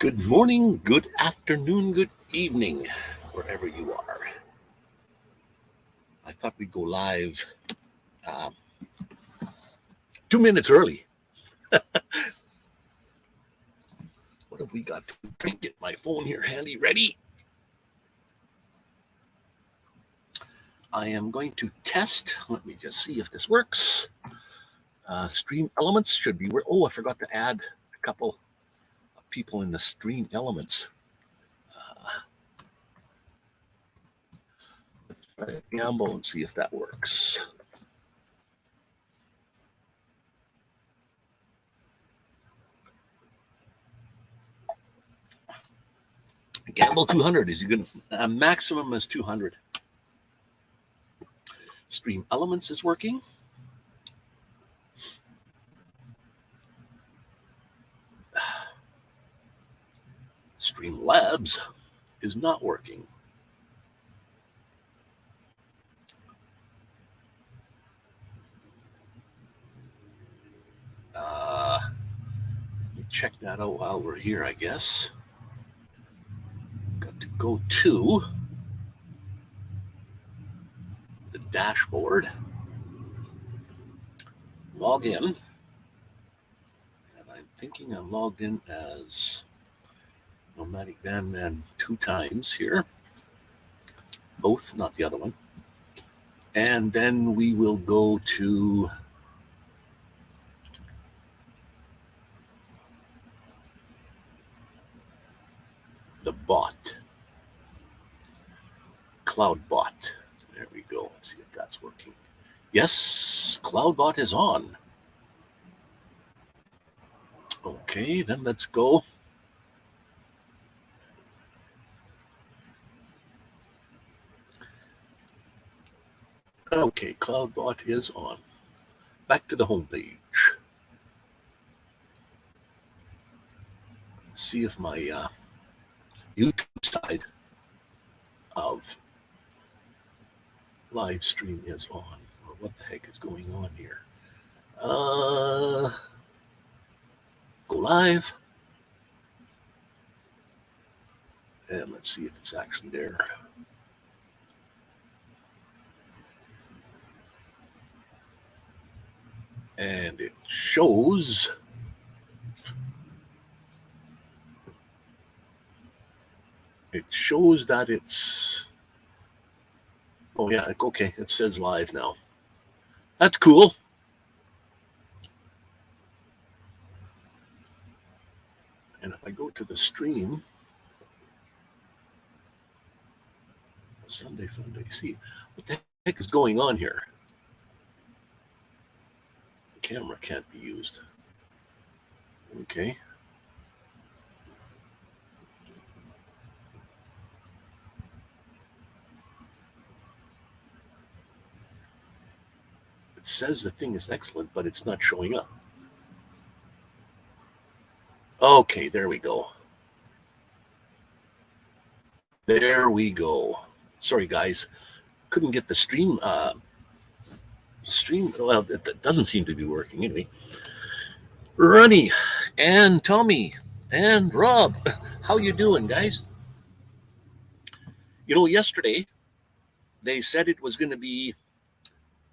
Good morning, good afternoon, good evening, wherever you are. I thought we'd go live 2 minutes early. What have we got to drink? Get my phone here handy, ready. I am going to test. Let me just see if this works. Stream elements should be. Oh, I forgot to add a couple of people in the stream elements. Let's try a gamble and see if that works. Gamble 200 is you can maximum is 200. Stream elements is working. Streamlabs is not working. Let me check that out while we're here, I guess. Got to go to the dashboard, log in, and I'm thinking I'm logged in as Nomadic Vanman 2 times here. Both, not the other one. And then we will go to the bot, CloudBot. There we go. Let's see if that's working. Yes, CloudBot is on. Okay, then let's go. Okay, CloudBot is on. Back to the home page. Let's see if my YouTube side of live stream is on, or what the heck is going on here. Go live, and let's see if it's actually there. And it shows that it's, oh yeah, okay, it says live now. That's cool. And if I go to the stream, Sunday Funday, see, what the heck is going on here? The camera can't be used. Okay. It says the thing is excellent, but it's not showing up. Okay, there we go. There we go. Sorry, guys. Couldn't get the stream. Well, it doesn't seem to be working anyway. Ronnie and Tommy and Rob, how you doing, guys? You know, yesterday they said it was going to be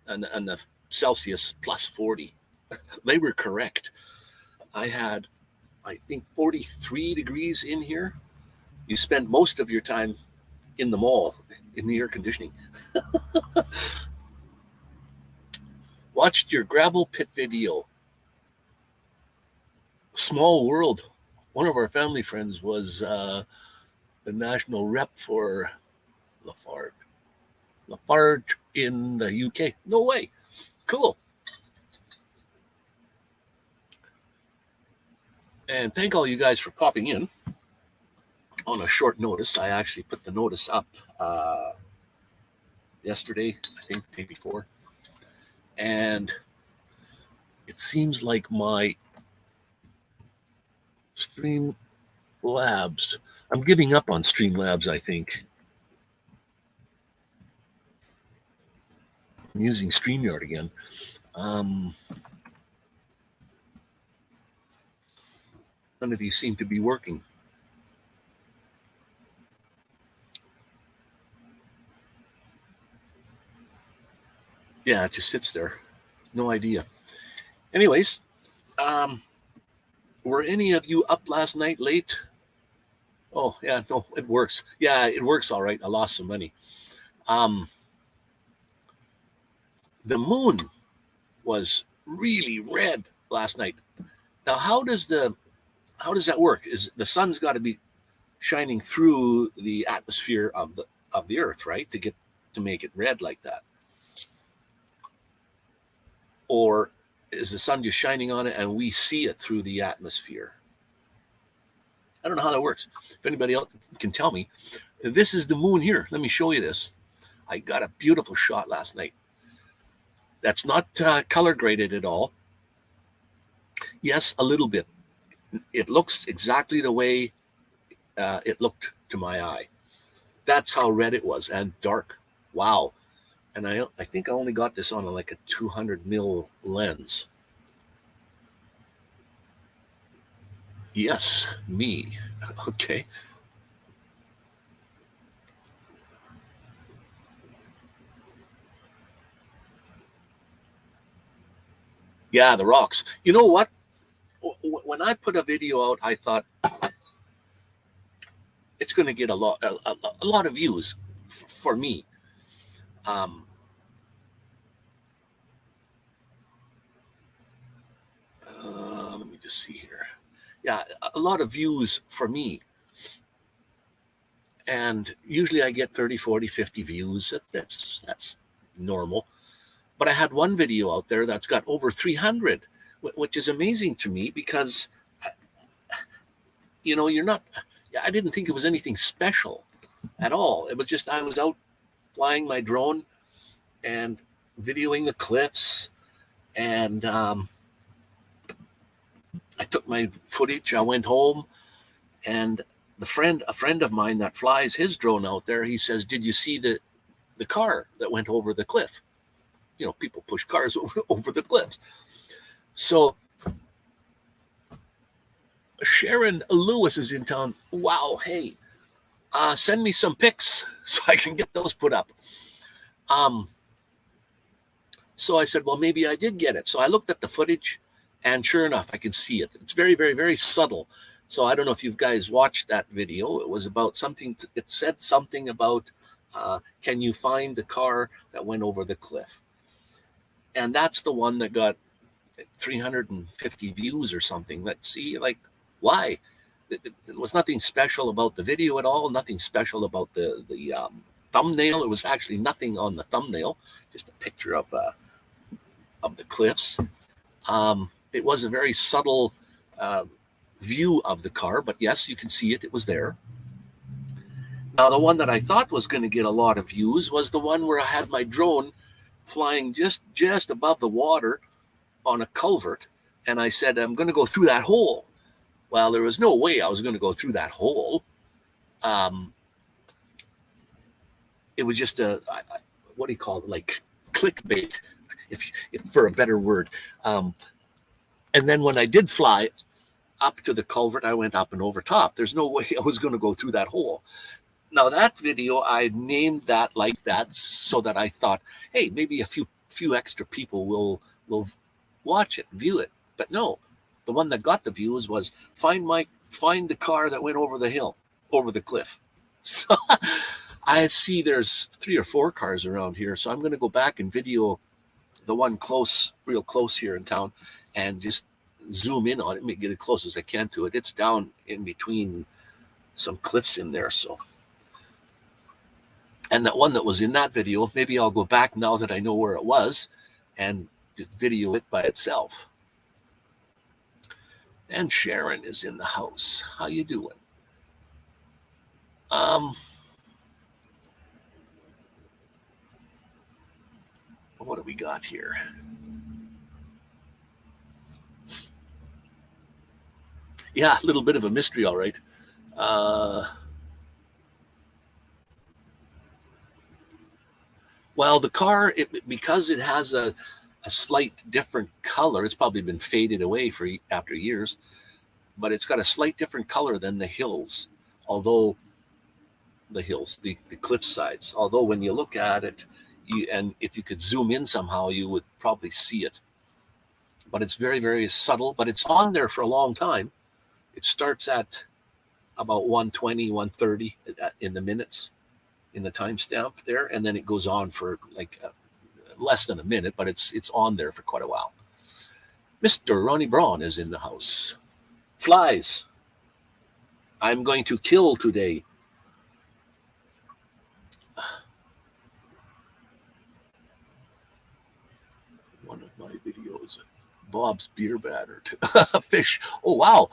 on the Celsius plus 40. They were correct. I had, I think, 43 degrees in here. You spend most of your time in the mall in the air conditioning. Watched your gravel pit video. Small world. One of our family friends was the national rep for Lafarge in the UK. No way. Cool. And thank all you guys for popping in on a short notice. I actually put the notice up yesterday, I think the day before. And it seems like my Streamlabs, I'm giving up on Streamlabs, I think. I'm using StreamYard again. None of you seem to be working. Yeah, it just sits there. No idea. Anyways, were any of you up last night late? Oh, yeah, no, it works. Yeah, it works all right. I lost some money. The moon was really red last night. Now, how does that work? Is the sun's got to be shining through the atmosphere of the Earth, right, to make it red like that? Or is the sun just shining on it and we see it through the atmosphere? I don't know how that works. If anybody else can tell me. This is the moon here. Let me show you this. I got a beautiful shot last night. That's not color graded at all. Yes, a little bit. It looks exactly the way it looked to my eye. That's how red it was, and dark. Wow. And I think I only got this on like a 200 mil lens. Yes, me. Okay. Yeah, the rocks. You know what? When I put a video out, I thought it's going to get a lot of views for me. Let me just see here. Yeah, a lot of views for me. And usually I get 30, 40, 50 views. That's normal. But I had one video out there that's got over 300, which is amazing to me because, you're not, I didn't think it was anything special at all. It was just, I was out flying my drone and videoing the cliffs, and I took my footage. I went home, and a friend of mine that flies his drone out there, he says, "Did you see the car that went over the cliff?" People push cars over the cliffs. So Sharon Lewis is in town. Wow, hey, send me some pics so I can get those put up. So I said, well, maybe I did get it. So I looked at the footage, and sure enough, I can see it. It's very, very, very subtle. So I don't know if you guys watched that video. It was about something. It said something about, can you find the car that went over the cliff? And that's the one that got 350 views or something. Let's see, like, why? It was nothing special about the video at all. Nothing special about the thumbnail. It was actually nothing on the thumbnail. Just a picture of the cliffs. It was a very subtle view of the car, but yes, you can see it. It was there. Now, the one that I thought was going to get a lot of views was the one where I had my drone flying just above the water on a culvert, and I said, I'm going to go through that hole. Well, there was no way I was going to go through that hole. It was just what do you call it, like clickbait, if for a better word. And then when I did fly up to the culvert, I went up and over top. There's no way I was going to go through that hole. Now, that video, I named that like that so that I thought, hey, maybe a few extra people will watch it, view it. But no, the one that got the views was find the car that went over the hill, over the cliff. So I see there's 3 or 4 cars around here. So I'm going to go back and video the one real close here in town, and just zoom in on it and get as close as I can to it. It's down in between some cliffs in there. So, and that one that was in that video, maybe I'll go back now that I know where it was and video it by itself. And Sharon is in the house. How you doing? What do we got here? Yeah, a little bit of a mystery, all right. Well, the car, because it has a slight different color, it's probably been faded away after years, but it's got a slight different color than the hills, although the cliff sides. Although when you look at it, and if you could zoom in somehow, you would probably see it. But it's very, very subtle, but it's on there for a long time. It starts at about 120, 130 in the minutes, in the timestamp there, and then it goes on for like less than a minute, but it's on there for quite a while. Mr. Ronnie Braun is in the house. Flies. I'm going to kill today. One of my videos. Bob's beer battered. Fish. Oh, wow.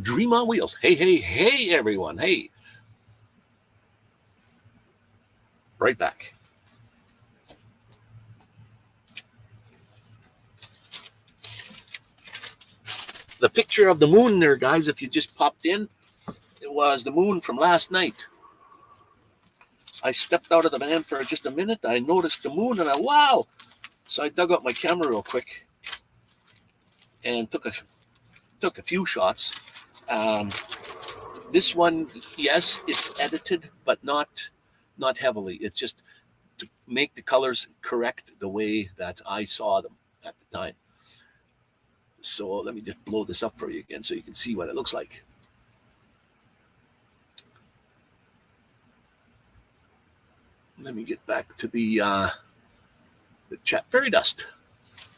Dream on Wheels. Hey, hey, hey, everyone. Hey. Right back. The picture of the moon there, guys, if you just popped in, it was the moon from last night. I stepped out of the van for just a minute. I noticed the moon and wow. So I dug up my camera real quick and took a few shots. This one, yes, it's edited, but not heavily. It's just to make the colors correct the way that I saw them at the time. So let me just blow this up for you again so you can see what it looks like. Let me get back to the chat. Fairydust.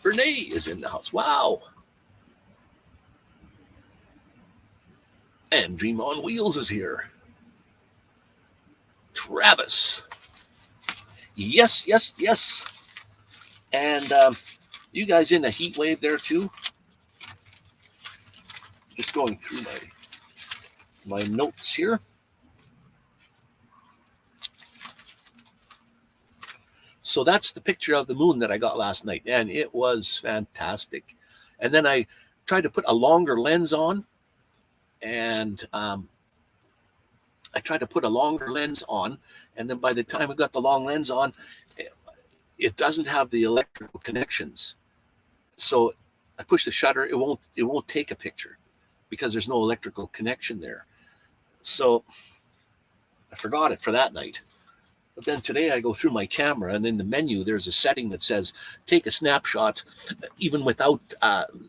Renee is in the house. Wow. And Dream on Wheels is here. Travis. Yes, yes, yes. And you guys in a heat wave there too? Just going through my notes here. So that's the picture of the moon that I got last night, and it was fantastic. And then I tried to put a longer lens on, and and then by the time I got the long lens on, it doesn't have the electrical connections. So I push the shutter, it won't take a picture because there's no electrical connection there. So I forgot it for that night. But then today I go through my camera, and in the menu there's a setting that says take a snapshot even without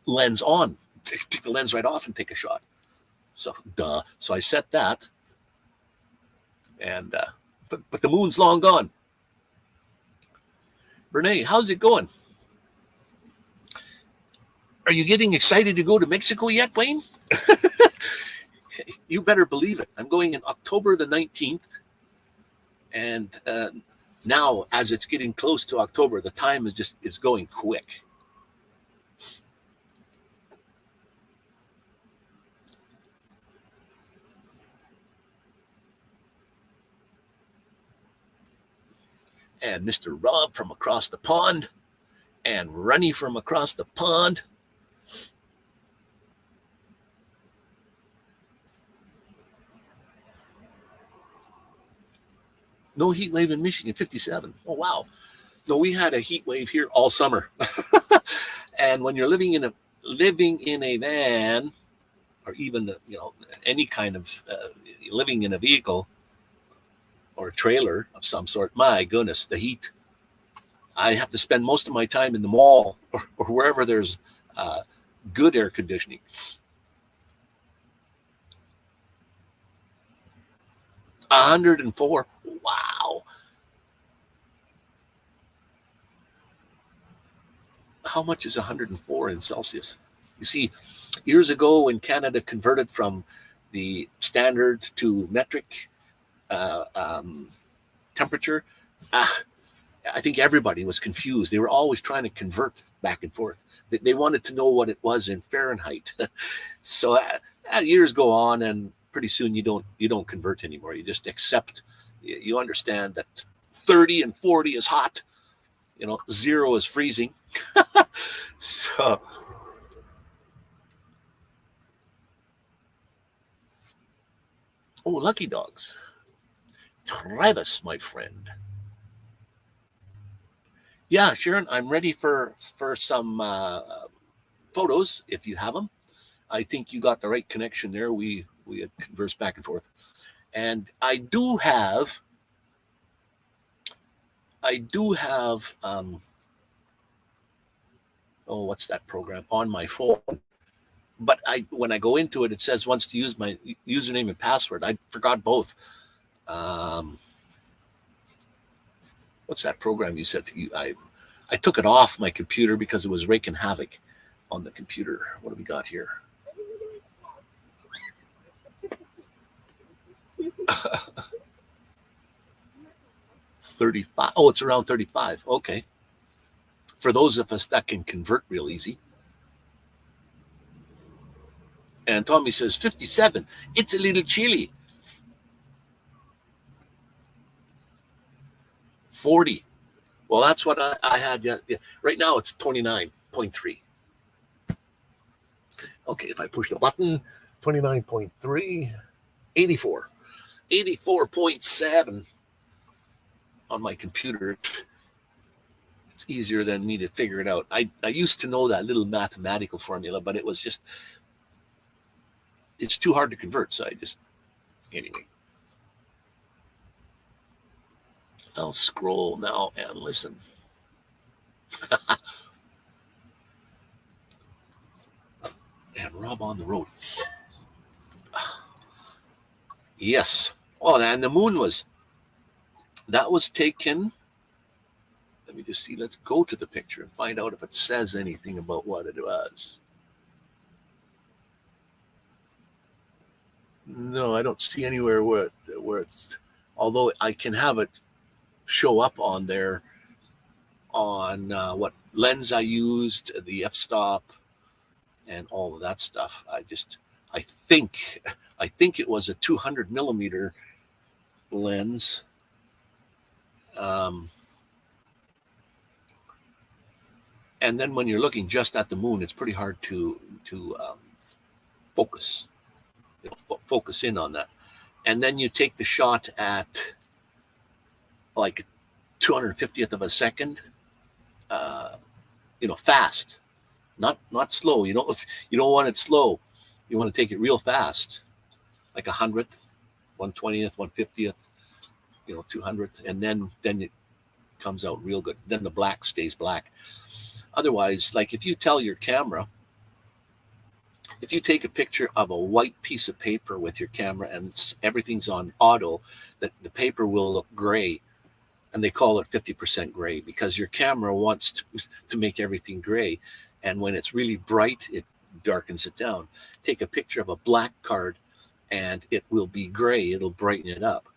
lens on. Take the lens right off and take a shot. So duh. So I set that, and but the moon's long gone. Renee, how's it going? Are you getting excited to go to Mexico yet, Wayne? You better believe it. I'm going in October the 19th. And now, as it's getting close to October, the time is going quick. And Mr. Rob from across the pond, and Runny from across the pond. No heat wave in Michigan, 57. Oh, wow. No, we had a heat wave here all summer. And when you're living in a van, or even any kind of living in a vehicle or a trailer of some sort, my goodness, the heat. I have to spend most of my time in the mall or wherever there's good air conditioning. $104. Wow. How much is 104 in Celsius? You see, years ago when Canada converted from the standard to metric temperature, I think everybody was confused. They were always trying to convert back and forth. They wanted to know what it was in Fahrenheit. So years go on, and pretty soon you don't convert anymore. You just accept. You understand that 30 and 40 is hot. 0 is freezing. So. Oh, lucky dogs. Travis, my friend. Yeah, Sharon, I'm ready for some photos if you have them. I think you got the right connection there. We had conversed back and forth, and I do have oh, what's that program on my phone? But when I go into it, it says wants to use my username and password. I forgot both. What's that program you said? I took it off my computer because it was raking havoc on the computer. What do we got here? 35. Oh, it's around 35. Okay. For those of us that can convert real easy. And Tommy says 57. It's a little chilly. 40. Well, that's what I had. Yeah. Right now it's 29.3. Okay, if I push the button, 29.3, 84. 84.7 on my computer. It's easier than me to figure it out. I used to know that little mathematical formula, but it's too hard to convert. So anyway, I'll scroll now and listen. And Rob on the road. Yes. Oh, and the moon was taken. Let me just see. Let's go to the picture and find out if it says anything about what it was. No, I don't see anywhere where it's. Although I can have it show up on there on what lens I used, the f-stop, and all of that stuff. I think it was a 200 millimeter lens. And then when you're looking just at the moon, it's pretty hard to focus, focus in on that. And then you take the shot at like 250th of a second, fast, not slow. You don't want it slow. You want to take it real fast, like 100th, 120th, 150th, 200th, and then it comes out real good. Then the black stays black. Otherwise, like if you tell your camera, if you take a picture of a white piece of paper with your camera and everything's on auto, the paper will look gray, and they call it 50% gray because your camera wants to make everything gray. And when it's really bright, it darkens it down. Take a picture of a black card and it will be gray. It'll brighten it up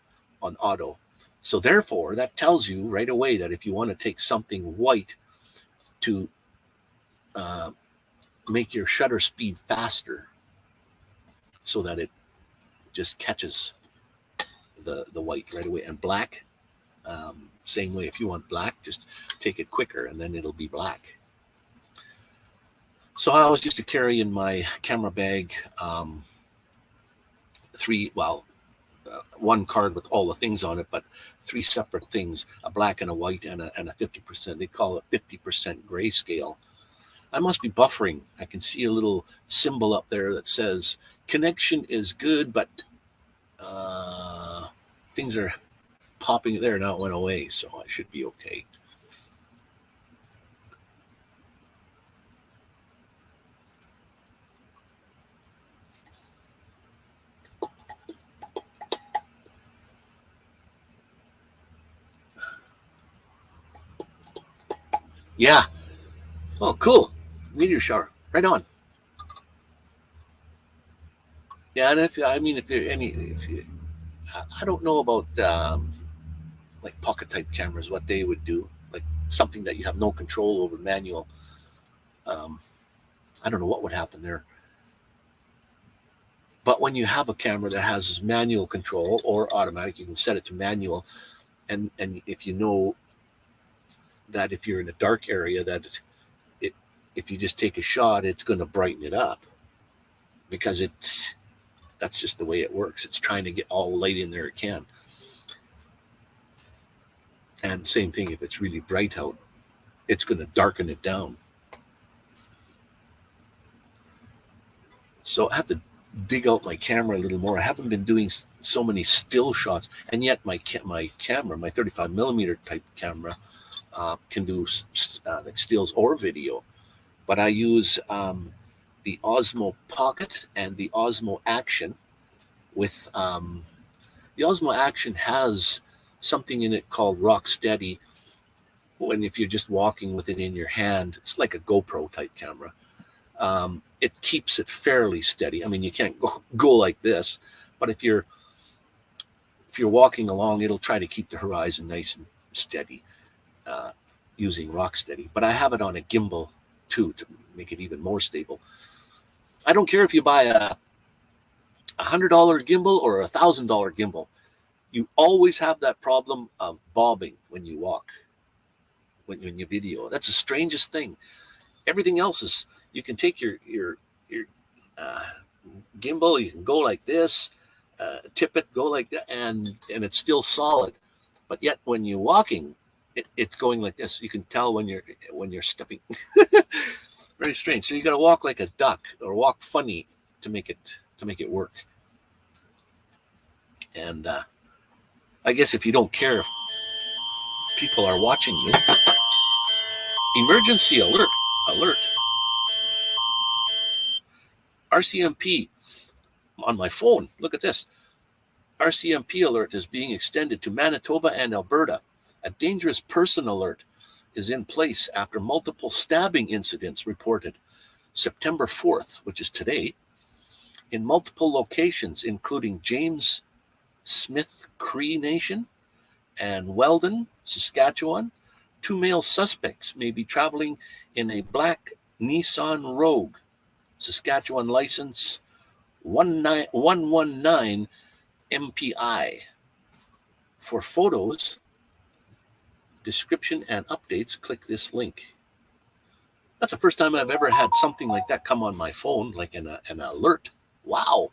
on auto. So therefore, that tells you right away that if you want to take something white to make your shutter speed faster so that it just catches the white right away. And black, same way. If you want black, just take it quicker and then it'll be black. So I always used to carry in my camera bag one card with all the things on it, but three separate things: a black and a white and a 50%. They call it 50% grayscale. I must be buffering. I can see a little symbol up there that says connection is good, but things are popping there. Now it went away, so I should be okay. Yeah. Oh, cool. Meteor shower. Right on. Yeah, and if I don't know about like pocket type cameras, what they would do, like something that you have no control over, manual. I don't know what would happen there. But when you have a camera that has manual control or automatic, you can set it to manual, and if you know that if you're in a dark area, that if you just take a shot, it's going to brighten it up because that's just the way it works. It's trying to get all the light in there it can. And same thing if it's really bright out. it's going to darken it down. So I have to dig out my camera a little more. I haven't been doing so many still shots, and yet my camera, my 35 millimeter type camera, can do like stills or video. But I use the Osmo Pocket and the Osmo Action. With the Osmo Action has something in it called Rock Steady. If you're just walking with it in your hand, it's like a GoPro type camera. It keeps it fairly steady. I mean, you can't go like this, but if you're walking along, it'll try to keep the horizon nice and steady using Rock Steady. But I have it on a gimbal too to make it even more stable. I don't care if you buy a $100 gimbal or a $1,000 gimbal. You always have that problem of bobbing when you walk, when you video. That's the strangest thing. Everything else is, you can take your gimbal, you can go like this, tip it, go like that, and it's still solid. But yet when you're walking, it's going like this. You can tell when you're stepping. Very strange. So you got to walk like a duck or walk funny to make it work. And I guess if you don't care if people are watching you, emergency alert. RCMP on my phone. Look at this. RCMP alert is being extended to Manitoba and Alberta. A dangerous person alert is in place after multiple stabbing incidents reported September 4th, which is today, in multiple locations, including James Smith Cree Nation and Weldon, Saskatchewan. 2 male suspects may be traveling in a black Nissan Rogue, Saskatchewan license 119 MPI. For photos, description, and updates, click this link. That's the first time I've ever had something like that come on my phone, like an alert. Wow.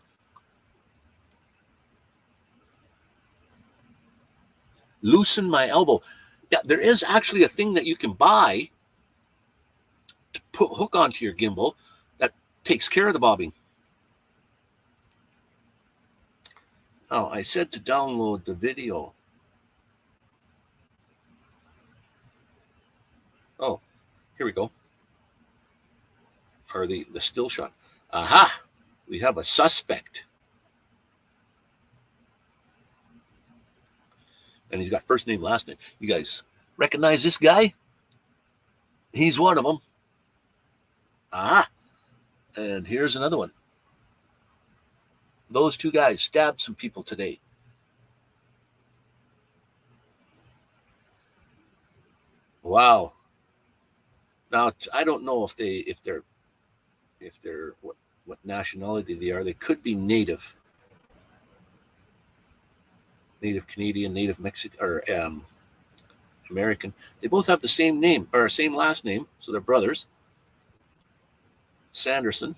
Loosen my elbow. Yeah, there is actually a thing that you can buy to hook onto your gimbal that takes care of the bobbing. Oh, I said to download the video. Oh, here we go. Or the still shot. Aha! We have a suspect. And he's got first name, last name. You guys recognize this guy? He's one of them. Aha! And here's another one. Those two guys stabbed some people today. Wow. Now I don't know if they're what nationality they are. They could be Native Canadian, Native Mexican, or American. They both have the same name or same last name, so they're brothers. Sanderson,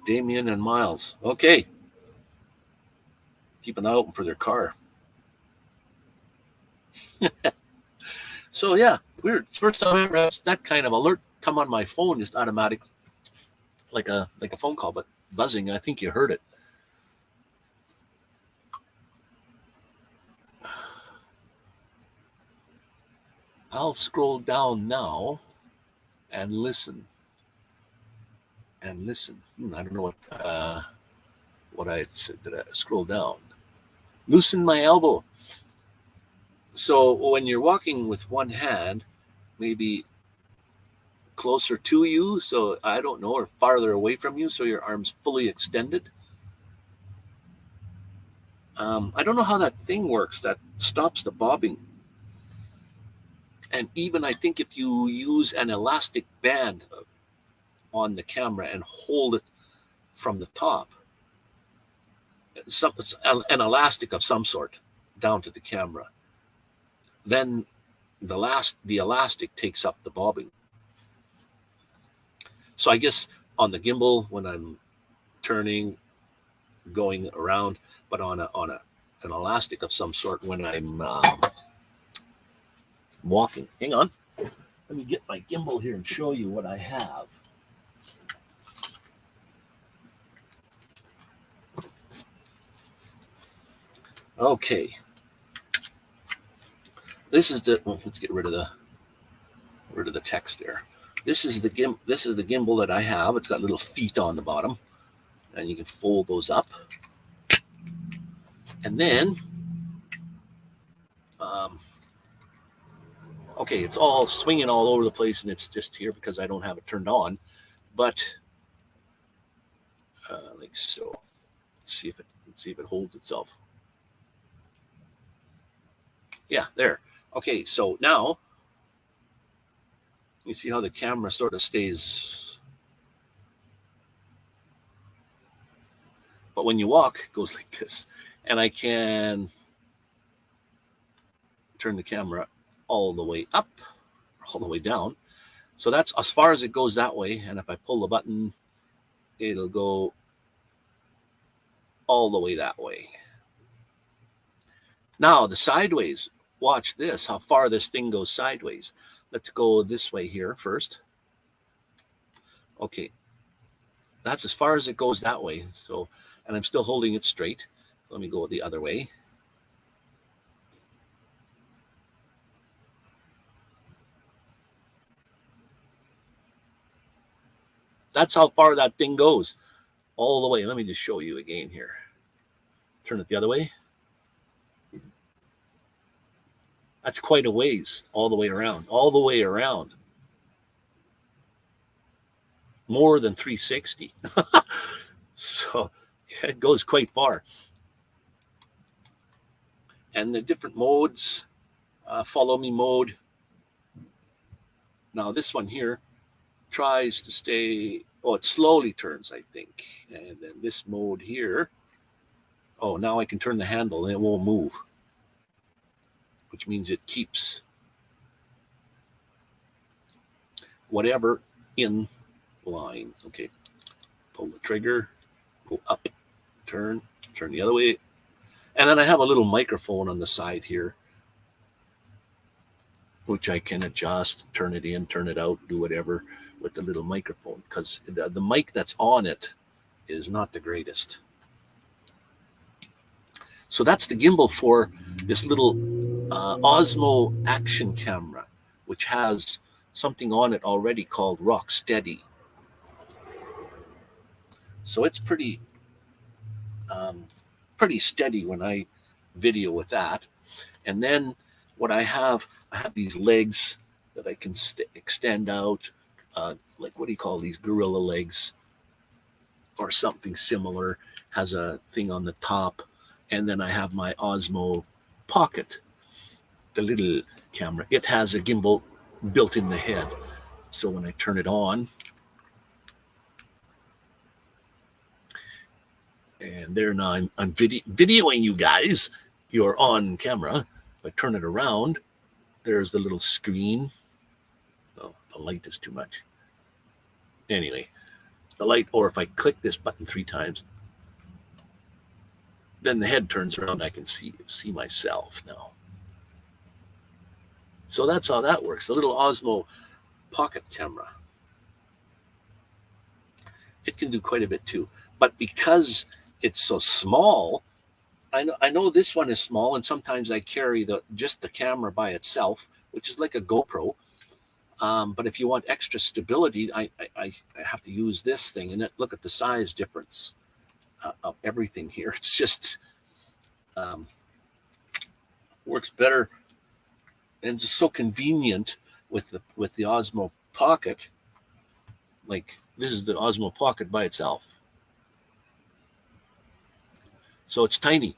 Damien, and Miles. Okay. Keep an eye open for their car. So yeah, weird. It's the first time I ever had that kind of alert come on my phone, just automatic, like a phone call, but buzzing. I think you heard it. I'll scroll down now and listen. I don't know what I said. Did I scroll down? Loosen my elbow. So when you're walking with one hand, maybe closer to you, so I don't know, or farther away from you, so your arm's fully extended. I don't know how that thing works that stops the bobbing. And even I think if you use an elastic band on the camera and hold it from the top, an elastic of some sort down to the camera, then the elastic takes up the bobbing. So I guess on the gimbal, when I'm turning, going around, but on an elastic of some sort when I'm walking. Hang on. Let me get my gimbal here and show you what I have. Okay. This is the, let's get rid of the text there. This is the gimbal that I have. It's got little feet on the bottom, and you can fold those up. And then, okay, it's all swinging all over the place, and it's just here because I don't have it turned on. But like so. Let's see if it holds itself. Yeah, there. Okay, so now you see how the camera sort of stays. But when you walk, it goes like this. And I can turn the camera all the way up, all the way down. So that's as far as it goes that way. And if I pull the button, it'll go all the way that way. Now the sideways, watch this, how far this thing goes sideways. Let's go this way here first. Okay, that's as far as it goes that way. So, and I'm still holding it straight. Let me go the other way. That's how far that thing goes, all the way. Let me just show you again here. Turn it the other way. That's quite a ways, all the way around, More than 360. So yeah, it goes quite far. And the different modes, follow me mode. Now this one here tries to stay, oh, it slowly turns, I think. And then this mode here, oh, now I can turn the handle and it won't move, which means it keeps whatever in line. Okay, pull the trigger, go up, turn the other way. And then I have a little microphone on the side here, which I can adjust, turn it in, turn it out, do whatever with the little microphone, because the mic that's on it is not the greatest. So that's the gimbal for this little Osmo action camera, which has something on it already called Rock Steady. So it's pretty steady when I video with that. And then what I have these legs that I can extend out, like what do you call these, gorilla legs or something similar. Has a thing on the top. And then I have my Osmo Pocket, the little camera. It has a gimbal built in the head. So when I turn it on, and there now I'm videoing you guys. You're on camera. If I turn it around, there's the little screen. Oh, the light is too much. Anyway, the light, or if I click this button 3 times, then the head turns around. I can see myself now. So that's how that works. The little Osmo Pocket camera. It can do quite a bit too. But because it's so small, I know this one is small, and sometimes I carry just the camera by itself, which is like a GoPro. But if you want extra stability, I have to use this thing. And look at the size difference of everything here. It's just works better, and it's just so convenient with the Osmo Pocket. Like this is the Osmo Pocket by itself, so it's tiny,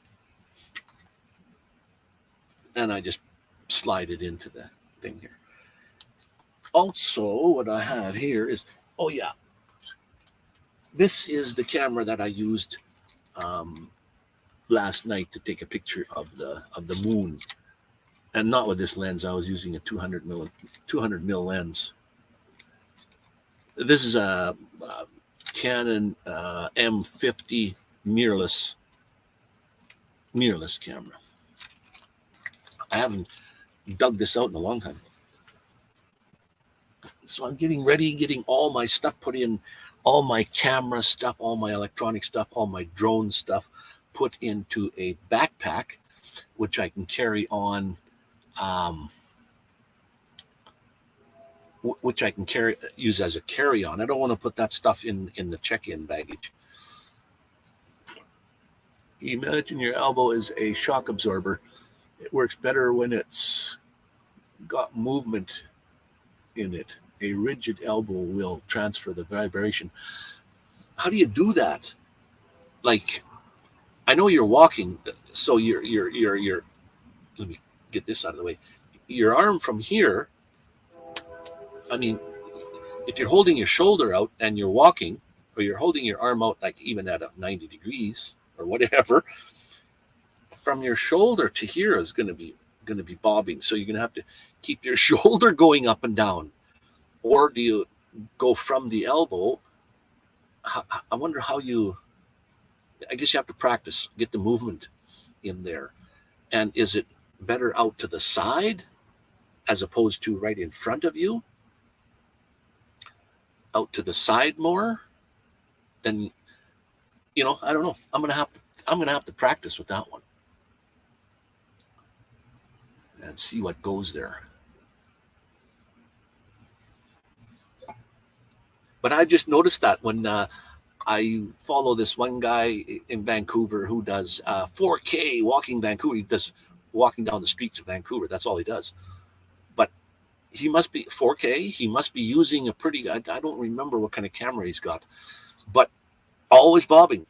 and I just slide it into the thing here. Also, what I have here is, oh yeah, this is the camera that I used last night to take a picture of the moon, and not with this lens. I was using a 200 mil lens. This is a Canon M50 mirrorless camera. I haven't dug this out in a long time. So I'm getting ready, getting all my stuff put in, all my camera stuff, all my electronic stuff, all my drone stuff put into a backpack, which I can carry on, which I can use as a carry-on. I don't want to put that stuff in the check-in baggage. Imagine your elbow is a shock absorber. It works better when it's got movement in it. A rigid elbow will transfer the vibration. How do you do that? Like, I know you're walking, so you're let me get this out of the way. Your arm from here, I mean, if you're holding your shoulder out and you're walking, or you're holding your arm out like even at 90 degrees or whatever, from your shoulder to here is going to be bobbing. So you're going to have to keep your shoulder going up and down. Or do you go from the elbow? I wonder how you, I guess you have to practice, get the movement in there. And is it better out to the side as opposed to right in front of you? Out to the side more? Then, I don't know. I'm gonna have to practice with that one and see what goes there. But I just noticed that when I follow this one guy in Vancouver who does 4K walking Vancouver. He does walking down the streets of Vancouver. That's all he does. But he must be 4K. He must be using a pretty, I don't remember what kind of camera he's got, but always bobbing.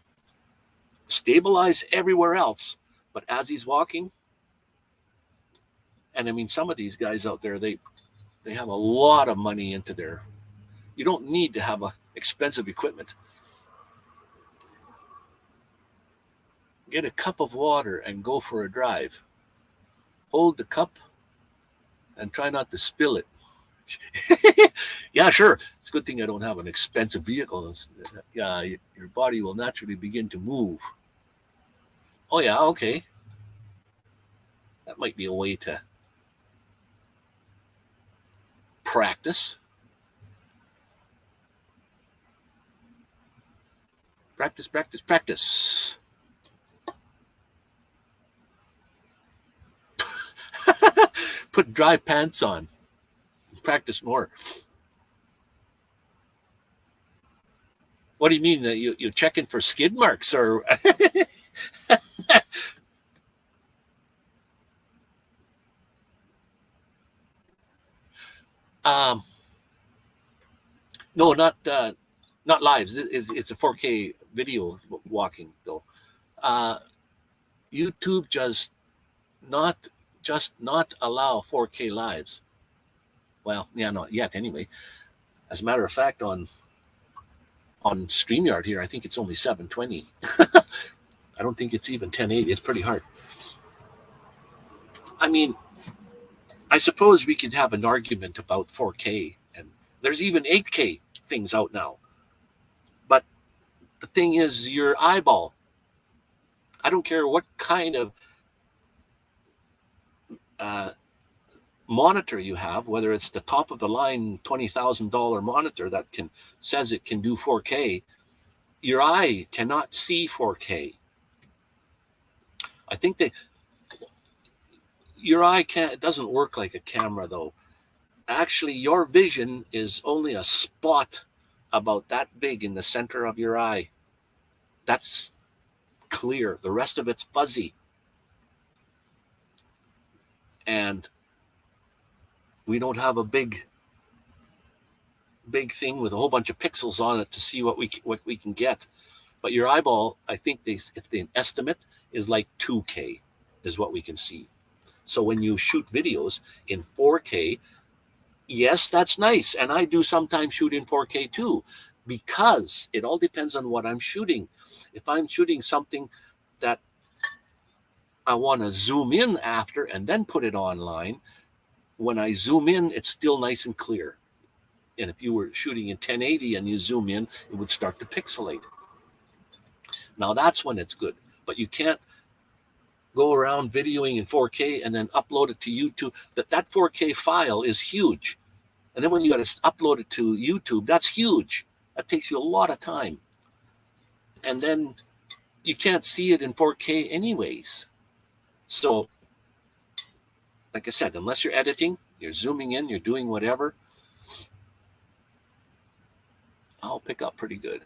Stabilize everywhere else. But as he's walking, and I mean, some of these guys out there, they have a lot of money into their, you don't need to have expensive equipment. Get a cup of water and go for a drive. Hold the cup and try not to spill it. Yeah, sure. It's a good thing I don't have an expensive vehicle. Yeah, your body will naturally begin to move. Oh, yeah, okay. That might be a way to practice. Practice, practice, practice. Put dry pants on. Practice more. What do you mean? That you're checking for skid marks or? No, not lives. It's a 4K video walking though. YouTube just not allow 4K lives. Well, yeah, not yet anyway. As a matter of fact, on StreamYard here, I think it's only 720. I don't think it's even 1080. It's pretty hard. I mean, I suppose we could have an argument about 4K, and there's even 8K things out now. But the thing is, your eyeball. I don't care what kind of monitor you have, whether it's the top of the line $20,000 monitor that says it can do 4K, your eye cannot see 4K. I think your eye it doesn't work like a camera though. Actually, your vision is only a spot about that big in the center of your eye. That's clear. The rest of it's fuzzy. And we don't have a big thing with a whole bunch of pixels on it to see what we can get. But your eyeball, I think if they estimate is like 2K is what we can see. So when you shoot videos in 4K, yes, that's nice. And I do sometimes shoot in 4K too, because it all depends on what I'm shooting. If I'm shooting something that I want to zoom in after and then put it online, when I zoom in, it's still nice and clear. And if you were shooting in 1080 and you zoom in, it would start to pixelate. Now that's when it's good. But you can't go around videoing in 4K and then upload it to YouTube, that 4K file is huge. And then when you got to upload it to YouTube, that's huge. That takes you a lot of time. And then you can't see it in 4K anyways. So, like I said, unless you're editing, you're zooming in, you're doing whatever, I'll pick up pretty good.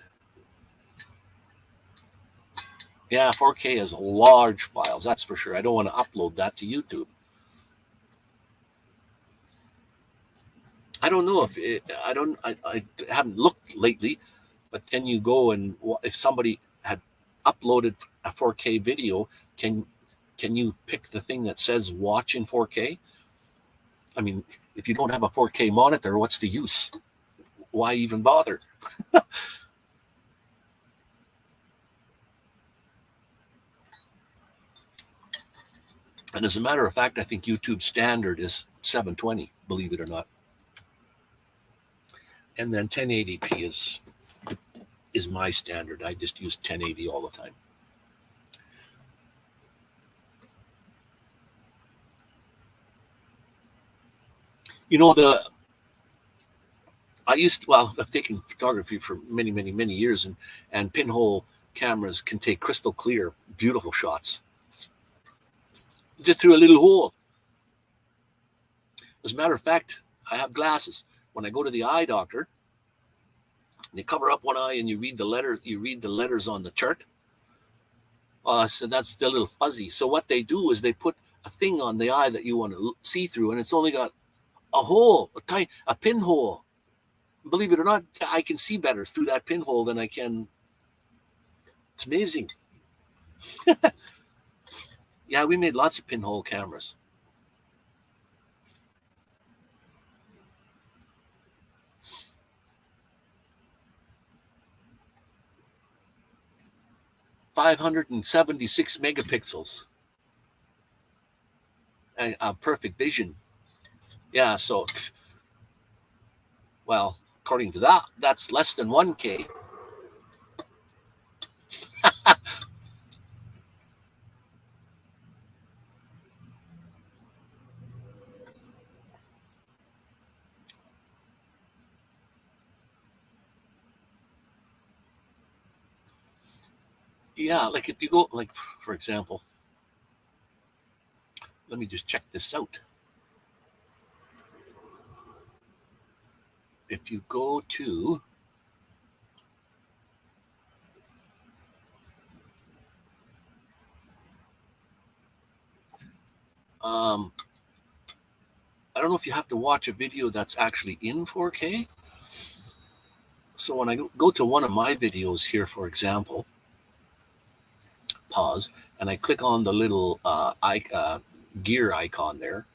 Yeah, 4K is large files, that's for sure. I don't want to upload that to YouTube. I don't know if I haven't looked lately, but can you go and if somebody had uploaded a 4K video, can you pick the thing that says watch in 4K? I mean, if you don't have a 4K monitor, what's the use? Why even bother? And as a matter of fact, I think YouTube standard is 720, believe it or not. And then 1080p is my standard. I just use 1080 all the time. You know, I've taken photography for many, many, many years, and pinhole cameras can take crystal clear, beautiful shots just through a little hole. As a matter of fact, I have glasses. When I go to the eye doctor, they cover up one eye and you read the letters on the chart. So that's still a little fuzzy. So what they do is they put a thing on the eye that you want to see through, and it's only got a hole, a pinhole. Believe it or not, I can see better through that pinhole than I can. It's amazing. Yeah, we made lots of pinhole cameras. .576 megapixels. A perfect vision. Yeah, so, well, according to that, that's less than 1K. Yeah, like if you go, like, for example, let me just check this out. If you go to I don't know if you have to watch a video that's actually in 4K. So when I go to one of my videos here, for example, pause, and I click on the little gear icon there,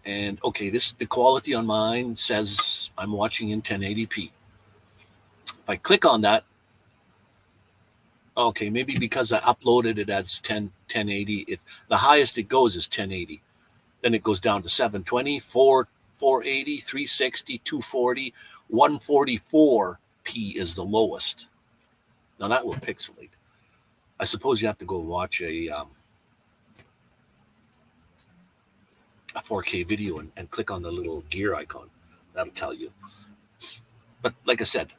and okay, the quality on mine says I'm watching in 1080p. If I click on that, okay, maybe because I uploaded it as 1080, the highest it goes is 1080. Then it goes down to 720, 480, 360, 240, 144p is the lowest. Now that will pixelate. I suppose you have to go watch a 4K video and click on the little gear icon. That'll tell you. But like I said,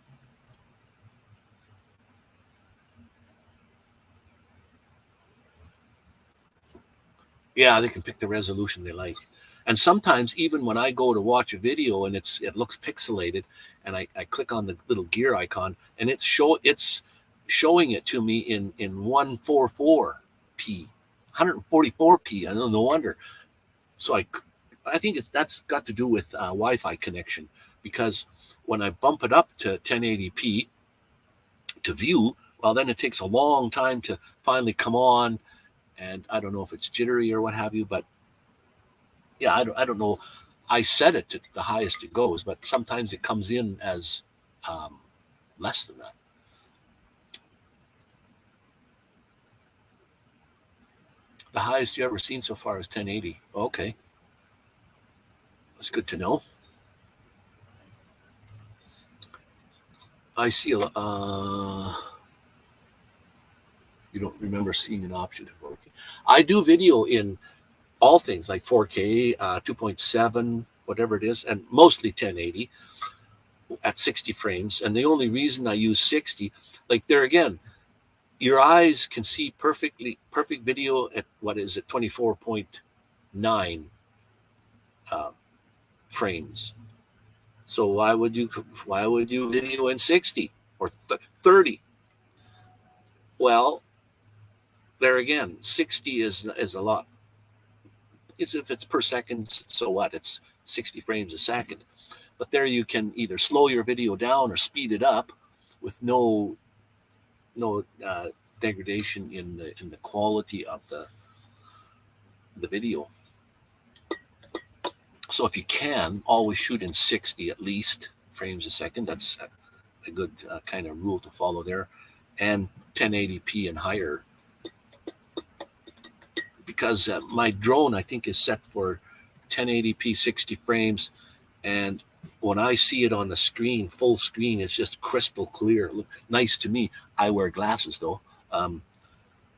yeah, they can pick the resolution they like. And sometimes even when I go to watch a video and it looks pixelated, and I click on the little gear icon and it's showing it to me in 144p, 144p. I don't know, no wonder. So I think that's got to do with Wi-Fi connection, because when I bump it up to 1080p to view, well, then it takes a long time to finally come on. And I don't know if it's jittery or what have you, but yeah, I don't know. I set it to the highest it goes, but sometimes it comes in as less than that. The highest you ever seen so far is 1080. Okay. That's good to know. I see you You don't remember seeing an option to 4K. I do video in all things like 4K, 2.7, whatever it is, and mostly 1080 at 60 frames. And the only reason I use 60, like there again, your eyes can see perfect video at what is it, 24.9 frames. So why would you video in 60 or 30? Well, there again, 60 is a lot. It's if it's per second, so what? It's 60 frames a second. But there you can either slow your video down or speed it up with no degradation in the quality of the video. So if you can, always shoot in 60 at least frames a second. That's a good kind of rule to follow there. And 1080p and higher. Because my drone, I think, is set for 1080p 60 frames. And when I see it on the screen, full screen, it's just crystal clear. Look nice to me. I wear glasses, though.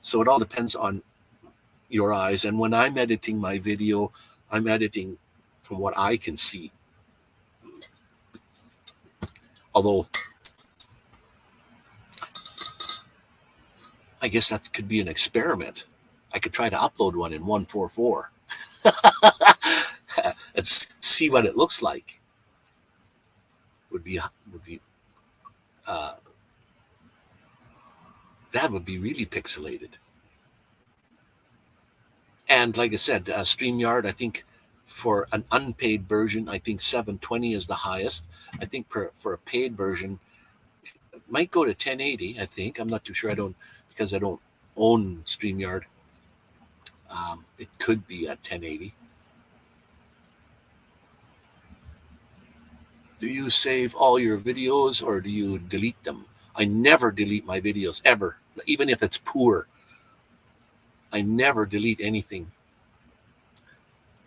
So it all depends on your eyes. And when I'm editing my video, I'm editing from what I can see. Although, I guess that could be an experiment. I could try to upload one in 144 and see what it looks like. That would be really pixelated. And like I said, StreamYard, I think for an unpaid version, I think 720 is the highest. I think for a paid version, it might go to 1080, I think. I'm not too sure. Because I don't own StreamYard. It could be at 1080. Do you save all your videos or do you delete them? I never delete my videos, ever. Even if it's poor. I never delete anything.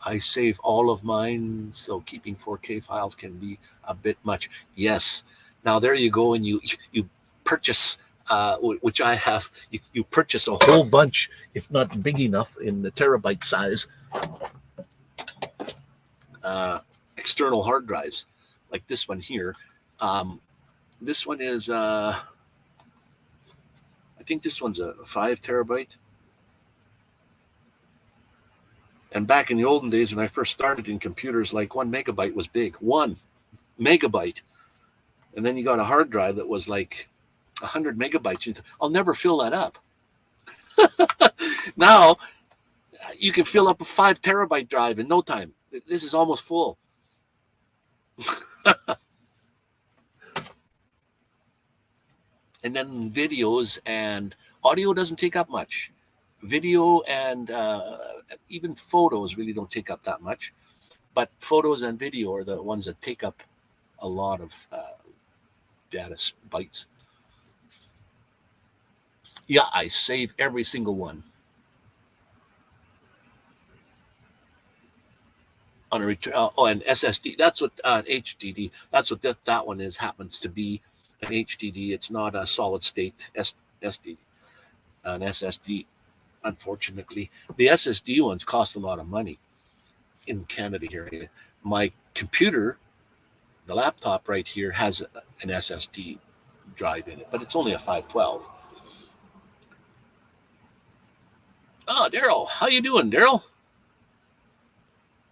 I save all of mine, so keeping 4K files can be a bit much. Yes. Now there you go, and you purchase, which I have. You purchase a whole bunch, if not big enough, in the terabyte size, external hard drives, like this one here. This one is, I think this one's a 5 terabyte. And back in the olden days when I first started in computers, like 1 megabyte was big. 1 megabyte. And then you got a hard drive that was like 100 megabytes. I'll never fill that up. Now, you can fill up a 5 terabyte drive in no time. This is almost full. And then videos and audio doesn't take up much. Video and even photos really don't take up that much, but photos and video are the ones that take up a lot of data bytes. Yeah, I save every single one on a return. And SSD. That's what HDD. That's what that one is. Happens to be an HDD. It's not a solid state SD. An SSD. Unfortunately, the SSD ones cost a lot of money in Canada here. My computer, the laptop right here, has an SSD drive in it, but it's only a 512. Oh, Daryl, how you doing, Daryl?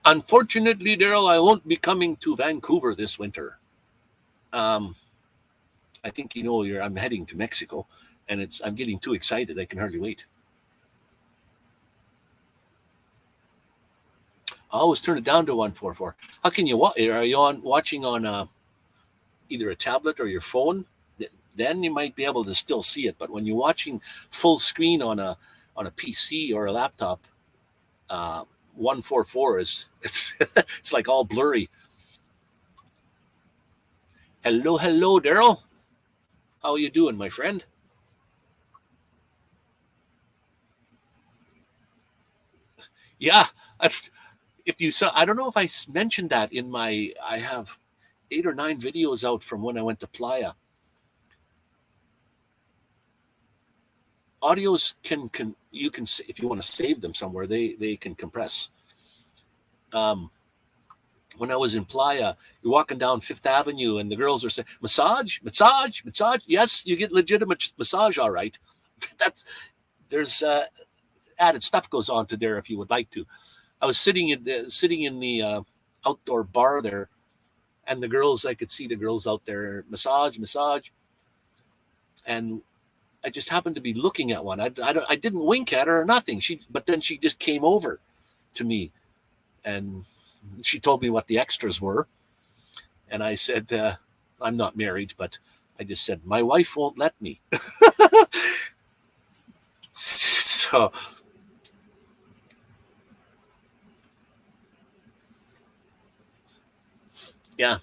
Unfortunately, Daryl, I won't be coming to Vancouver this winter. I think I'm heading to Mexico, and I'm getting too excited. I can hardly wait. I always turn it down to 144. How can you watch? Are you watching on either a tablet or your phone? Then you might be able to still see it. But when you're watching full screen on a PC or a laptop, 144 is it's like all blurry. Hello, Daryl. How are you doing, my friend? Yeah, if you saw, I don't know if I mentioned that I have 8 or 9 videos out from when I went to Playa. audios can you can, if you want to save them somewhere, they can compress. When I was in Playa, you're walking down Fifth Avenue and the girls are saying, massage, massage, massage. Yes, you get legitimate massage, all right. There's added stuff goes on to there if you would like to. I was sitting in the outdoor bar there, and the girls, I could see the girls out there, massage, massage. And I just happened to be looking at one. I didn't wink at her or nothing. But then she just came over to me, and she told me what the extras were. And I said, I'm not married, but I just said, my wife won't let me. So, yeah,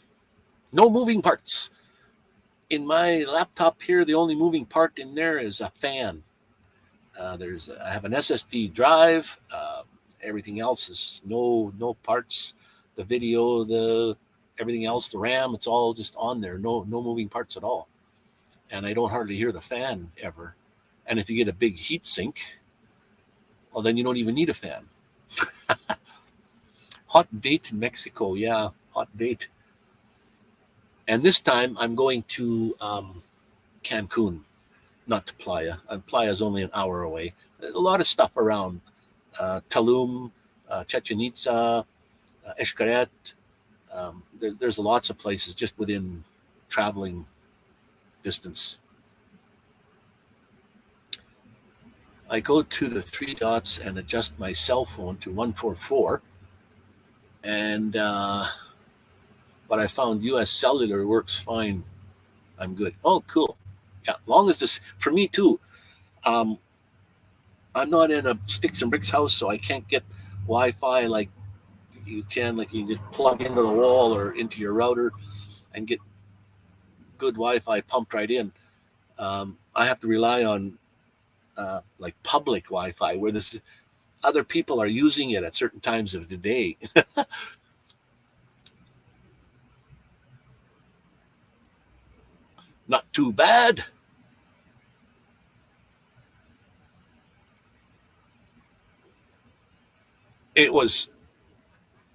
no moving parts. In my laptop here, the only moving part in there is a fan. I have an SSD drive. Everything else is no parts. The video, everything else, the RAM, it's all just on there. No moving parts at all. And I don't hardly hear the fan ever. And if you get a big heat sink, well, then you don't even need a fan. Hot date in Mexico, yeah, hot date. And this time I'm going to Cancun, not to Playa. Playa is only an hour away. A lot of stuff around Tulum, Chichen Itza, Xcaret. There's lots of places just within traveling distance. I go to the three dots and adjust my cell phone to 144. And but I found US Cellular works fine. I'm good. Oh, cool. Yeah, long as this, for me too. I'm not in a sticks and bricks house, so I can't get Wi-Fi like you can. Like you just plug into the wall or into your router and get good Wi-Fi pumped right in. I have to rely on like public Wi-Fi where other people are using it at certain times of the day. Not too bad. It was,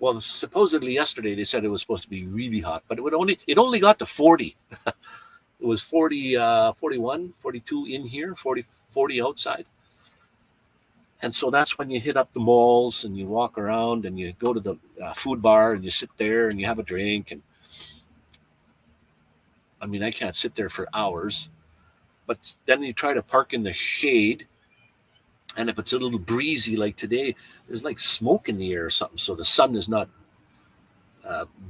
well, supposedly yesterday they said it was supposed to be really hot, but it only got to 40. It was 40, 41, 42 in here, 40 outside. And so that's when you hit up the malls and you walk around and you go to the food bar and you sit there and you have a drink. And I mean, I can't sit there for hours, but then you try to park in the shade. And if it's a little breezy like today, there's like smoke in the air or something. So the sun is not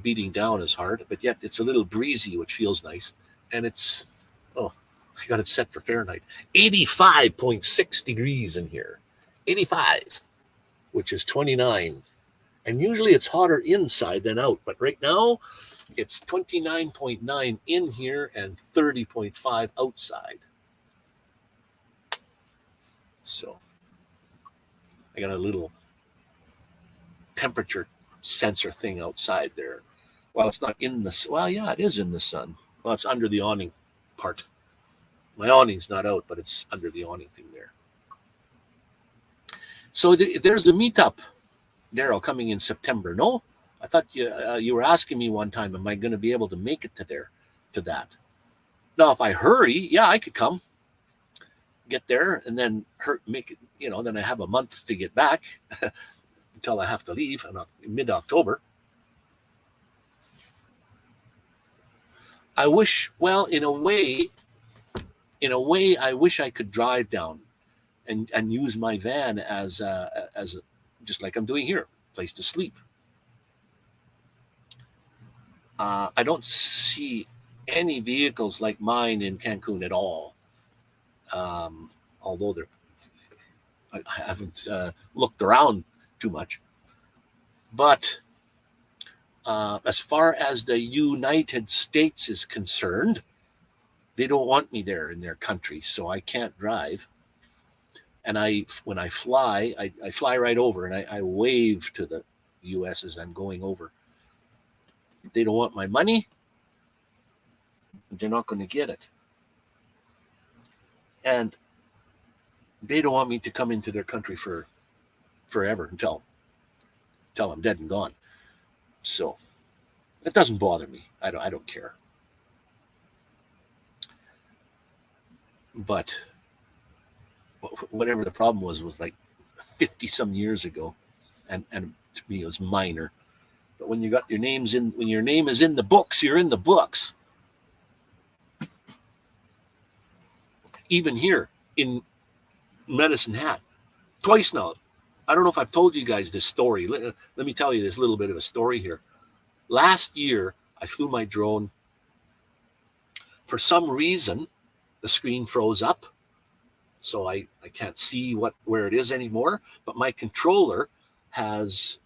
beating down as hard, but yet it's a little breezy, which feels nice. And it's, oh, I got it set for Fahrenheit. 85.6 degrees in here. 85, which is 29. And usually it's hotter inside than out. But right now, it's 29.9 in here and 30.5 outside. So I got a little temperature sensor thing outside there. Well, it's not in the, well, yeah, it is in the sun. Well, it's under the awning part. My awning's not out, but it's under the awning thing there. So there's the meetup, Daryl, coming in September. No, I thought you were asking me one time, am I going to be able to make it to that? Now, if I hurry, yeah, I could come, get there, and then make it. Then I have a month to get back until I have to leave in mid-October. I wish, well, in a way, I wish I could drive down and use my van as just like I'm doing here, place to sleep. I don't see any vehicles like mine in Cancun at all. Although I haven't looked around too much. But as far as the United States is concerned, they don't want me there in their country, so I can't drive. And when I fly, I fly right over and I wave to the U.S. as I'm going over. They don't want my money. They're not going to get it. And they don't want me to come into their country for forever until I'm dead and gone. So it doesn't bother me. I don't care. But whatever the problem was like 50 some years ago, and to me it was minor. But when your name is in the books, you're in the books. Even here in Medicine Hat, twice now. I don't know if I've told you guys this story. Let me tell you this little bit of a story here. Last year, I flew my drone. For some reason, the screen froze up, so I can't see where it is anymore. But my controller has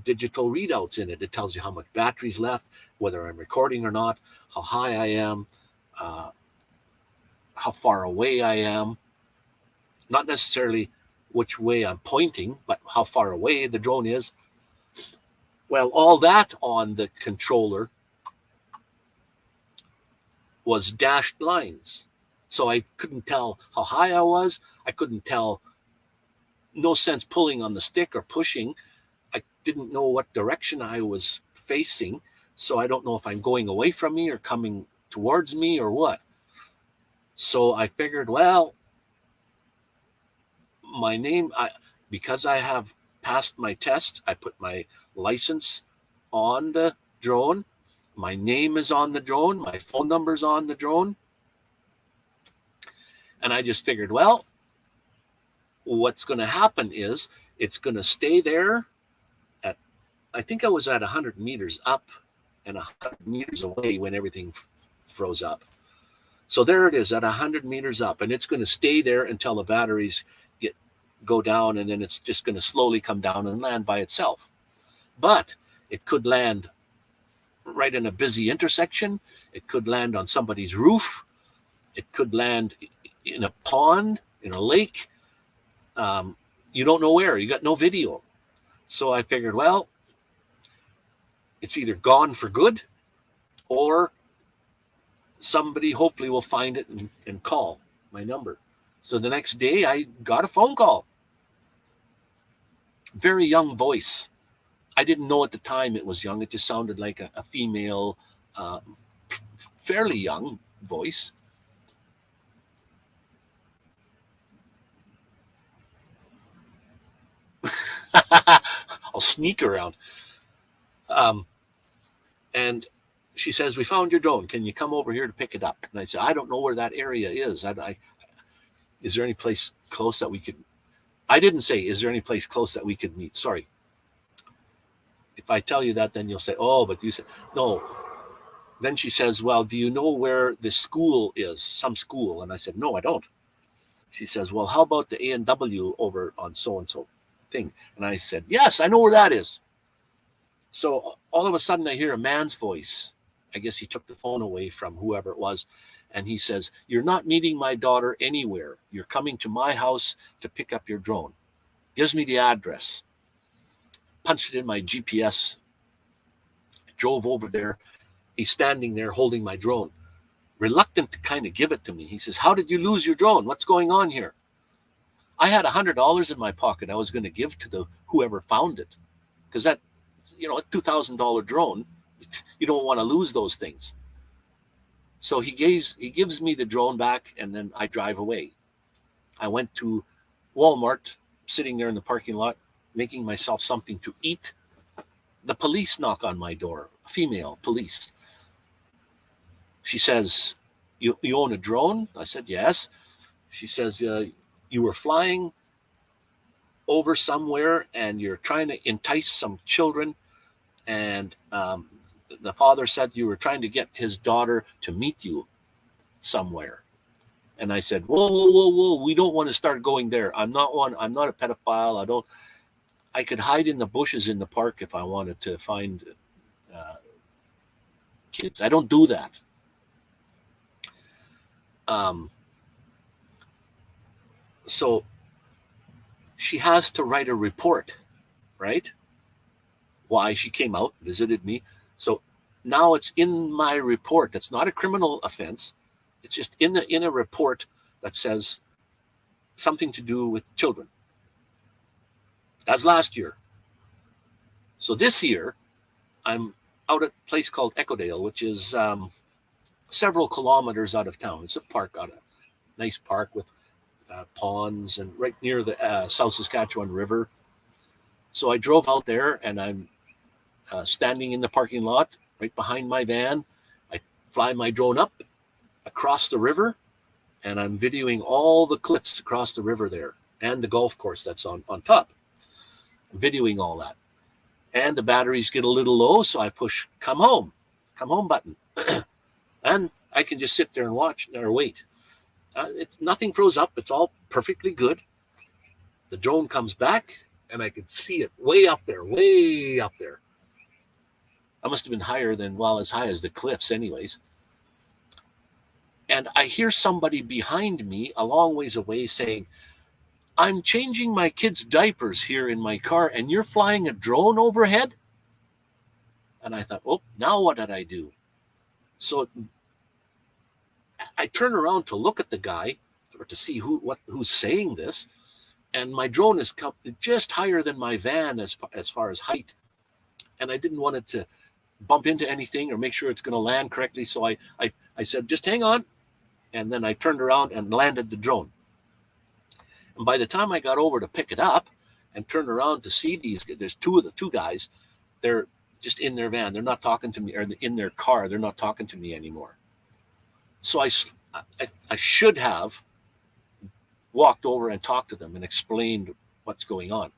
digital readouts in it. It tells you how much battery's left, whether I'm recording or not, how high I am, how far away I am. Not necessarily which way I'm pointing, but how far away the drone is. Well, all that on the controller was dashed lines. So I couldn't tell how high I was. I couldn't tell, no sense pulling on the stick or pushing. I didn't know what direction I was facing. So I don't know if I'm going away from me or coming towards me or what. So I figured, well, my name, because I have passed my test, I put my license on the drone. My name is on the drone. My phone number's on the drone. And I just figured, well, what's going to happen is it's going to stay there at, I think I was at 100 meters up and 100 meters away when everything froze up. So there it is at 100 meters up, and it's going to stay there until the batteries go down, and then it's just going to slowly come down and land by itself. But it could land right in a busy intersection. It could land on somebody's roof. It could land in a pond, in a lake. You don't know where. You got no video. So I figured, well, it's either gone for good or somebody hopefully will find it and call my number. So the next day I got a phone call. Very young voice. I didn't know at the time it was young. It just sounded like a female, fairly young voice. I'll sneak around. And she says, "We found your drone. Can you come over here to pick it up?" And I said, "I don't know where that area is. Is there any place close that we could..." I didn't say, "Is there any place close that we could meet?" Sorry. If I tell you that, then you'll say, "Oh, but you said..." No. Then she says, "Well, do you know where the school is? Some school?" And I said, "No, I don't." She says, "Well, how about the A&W over on so-and-so thing?" And I said, "Yes, I know where that is." So all of a sudden I hear a man's voice. I guess he took the phone away from whoever it was. And he says, "You're not meeting my daughter anywhere. You're coming to my house to pick up your drone." Gives me the address. Punched it in my GPS. Drove over there. He's standing there holding my drone. Reluctant to kind of give it to me. He says, "How did you lose your drone? What's going on here?" I had $100 in my pocket I was going to give to whoever found it. Because that, a $2,000 drone, you don't want to lose those things. So he gives me the drone back, and then I drive away. I went to Walmart, sitting there in the parking lot, making myself something to eat. The police knock on my door, female police. She says, you own a drone?" I said, "Yes." She says, "You were flying over somewhere, and you're trying to entice some children, and the father said you were trying to get his daughter to meet you somewhere." And I said, whoa, we don't want to start going there. I'm not a pedophile. I could hide in the bushes in the park if I wanted to find kids. I don't do that. So she has to write a report, right? Why she came out, visited me. So now it's in my report. That's not a criminal offense. It's just in a report that says something to do with children. That's last year. So this year, I'm out at a place called Eckodale, which is several kilometers out of town. It's a park, a nice park with ponds and right near the South Saskatchewan River. So I drove out there and I'm standing in the parking lot right behind my van. I fly my drone up across the river and I'm videoing all the cliffs across the river there and the golf course that's on top. I'm videoing all that. And the batteries get a little low, so I push come home button. And I can just sit there and watch or wait. It's nothing froze up. It's all perfectly good. The drone comes back and I can see it way up there. I must have been higher than, well, as high as the cliffs anyways. And I hear somebody behind me a long ways away saying, I'm changing my kids' diapers here in my car and you're flying a drone overhead? And I thought, oh, now what did I do? So I turn around to look at the guy or to see who's saying this. And my drone is just higher than my van as far as height. And I didn't want it to bump into anything or make sure it's going to land correctly. So I said, just hang on. And then I turned around and landed the drone. And by the time I got over to pick it up and turned around to see there's two guys, they're just in their van. They're not talking to me, or in their car. They're not talking to me anymore. So I should have walked over and talked to them and explained what's going on.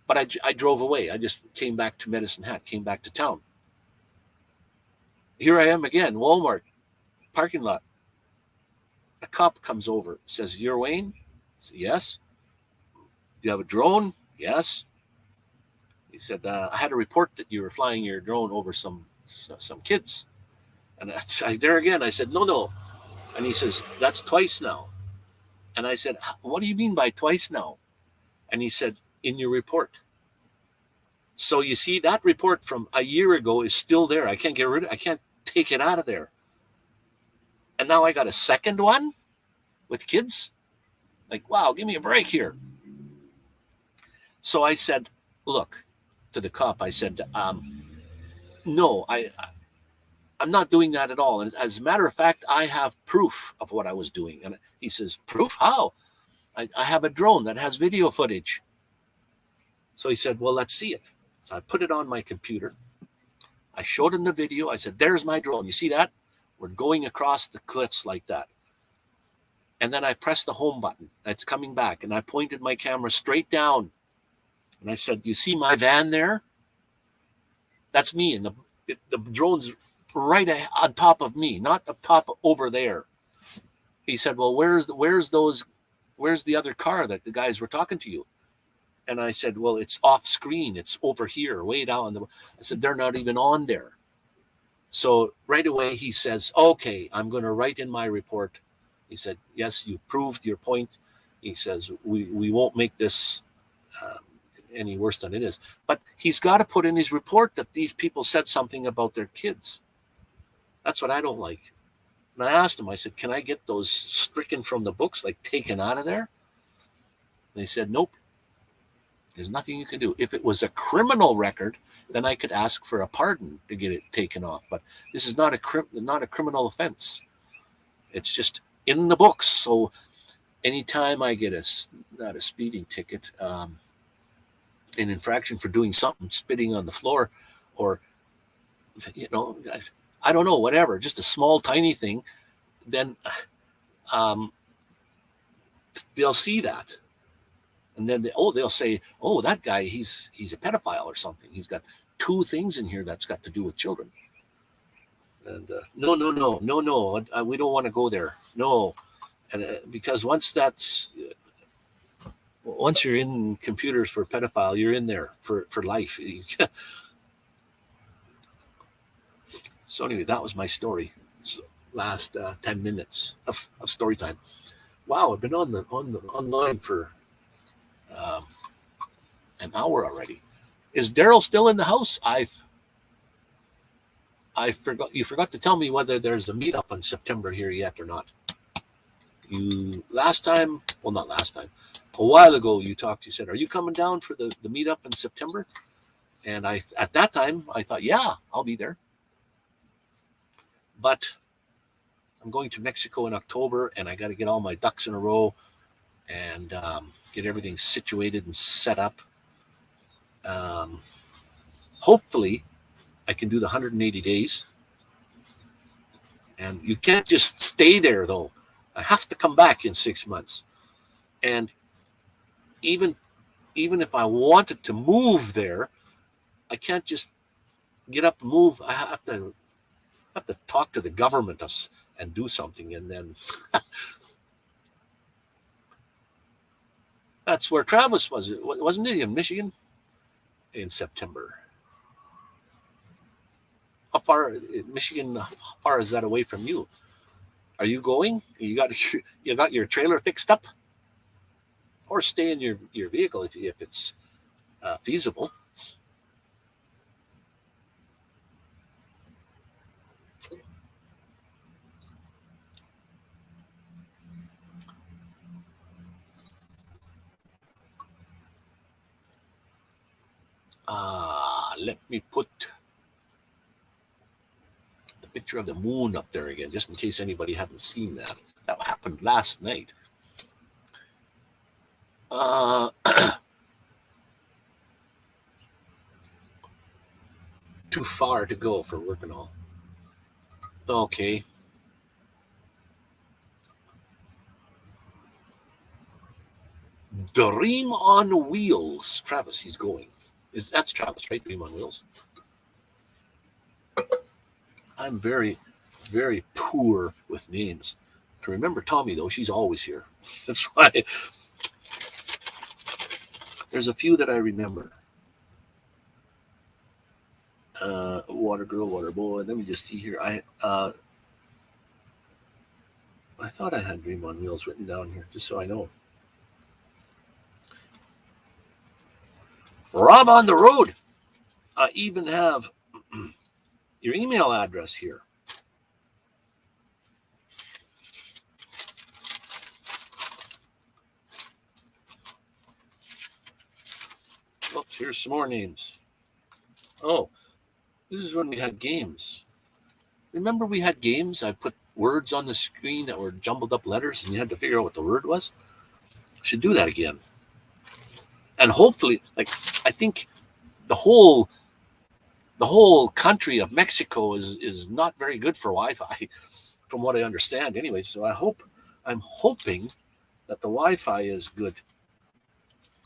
But I drove away. I just came back to Medicine Hat, came back to town. Here I am again, Walmart, parking lot. A cop comes over, says, you're Wayne? I said, yes. Do you have a drone? Yes. He said, I had a report that you were flying your drone over some kids. And there again, I said, no. And he says, that's twice now. And I said, what do you mean by twice now? And he said, in your report. So you see, that report from a year ago is still there. I can't get rid of it. I can't take it out of there. And now I got a second one with kids. Like, wow, give me a break here. So I said, look, to the cop, I said, no, I'm not doing that at all. And as a matter of fact, I have proof of what I was doing. And he says, proof? How? I have a drone that has video footage. So he said, well, let's see it. So I put it on my computer. I showed him the video. I said, there's my drone. You see that? We're going across the cliffs like that. And then I pressed the home button. It's coming back. And I pointed my camera straight down. And I said, you see my van there? That's me. And the drone's right on top of me, not up top over there. He said, well, where's the other car that the guys were talking to you? And I said, well, it's off screen. It's over here, way down. I said, they're not even on there. So right away he says, okay, I'm going to write in my report. He said, yes, you've proved your point. He says, we won't make this any worse than it is. But he's got to put in his report that these people said something about their kids. That's what I don't like. And I asked him, I said, can I get those stricken from the books, like taken out of there? And they said, nope. There's nothing you can do. If it was a criminal record, then I could ask for a pardon to get it taken off. But this is not a criminal offense. It's just in the books. So anytime I get not a speeding ticket, an infraction for doing something, spitting on the floor, or, I don't know, whatever, just a small, tiny thing, then they'll see that. And then they'll say, oh, that guy, he's a pedophile or something. He's got 2 things in here that's got to do with children. And no, we don't want to go there. No, and because once you're in computers for pedophile, you're in there for life. So anyway, that was my story. Last 10 minutes of story time. Wow, I've been online for an hour already. Is Daryl still in the house? I forgot. You forgot to tell me whether there's a meetup in September here yet or not. last time, well, not last time, a while ago, you said, are you coming down for the meetup in September? And at that time, I thought, yeah, I'll be there. But I'm going to Mexico in October, and I got to get all my ducks in a row and get everything situated and set up. Hopefully, I can do the 180 days. And you can't just stay there, though. I have to come back in 6 months. And even if I wanted to move there, I can't just get up and move. I have to talk to the government and do something. And then that's where Travis was. Wasn't it in Michigan in September? How far, Michigan, how far is that away from you? Are you going? You got your trailer fixed up? Or stay in your vehicle if it's feasible. Let me put the picture of the moon up there again, just in case anybody hadn't seen that. That happened last night. Too far to go for work and all. Okay. Dream on Wheels. Travis, he's going. That's Travis, right? Dream on Wheels. I'm very, very poor with names. I remember Tommy, though. She's always here. That's why. There's a few that I remember. Water Girl, Water Boy. Let me just see here. I thought I had Dream on Wheels written down here, just so I know. Rob on the road. I even have your email address here. Oops, here's some more names. Oh, this is when we had games. Remember we had games? I put words on the screen that were jumbled up letters, and you had to figure out what the word was. Should do that again. And hopefully, I think the whole country of Mexico is not very good for Wi-Fi, from what I understand. Anyway, so I'm hoping that the Wi-Fi is good.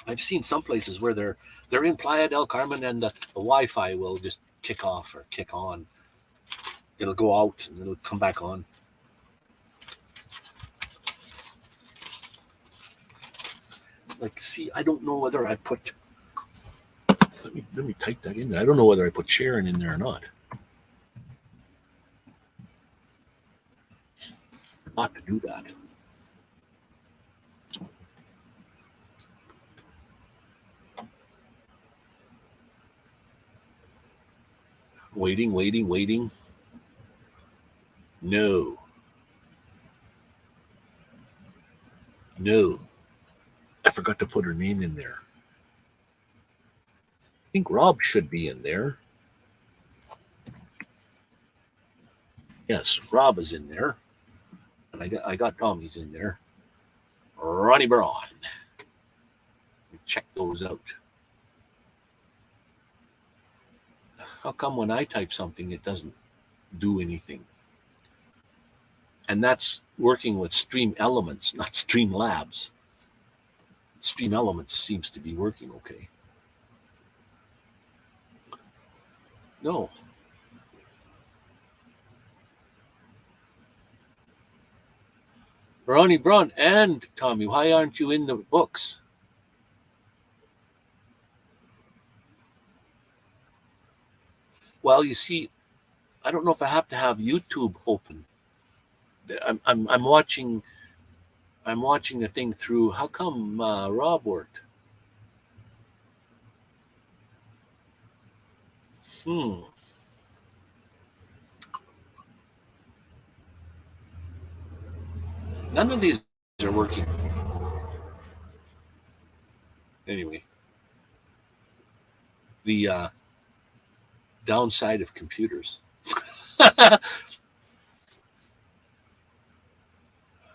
I've seen some places where they're in Playa del Carmen, and the Wi-Fi will just kick off or kick on. It'll go out and it'll come back on. See, I don't know whether I put. Let me type that in there. I don't know whether I put Sharon in there or not. Not to do that. Waiting. No. I forgot to put her name in there. I think Rob should be in there. Yes, Rob is in there. And I got Tommy's in there. Ronnie Braun. Check those out. How come when I type something, it doesn't do anything? And that's working with Stream Elements, not Stream Labs. Stream Elements seems to be working okay. No. Ronnie Braun and Tommy, why aren't you in the books? Well, you see, I don't know if I have to have YouTube open. I'm watching the thing through. How come Rob worked? None of these are working. Anyway, the downside of computers.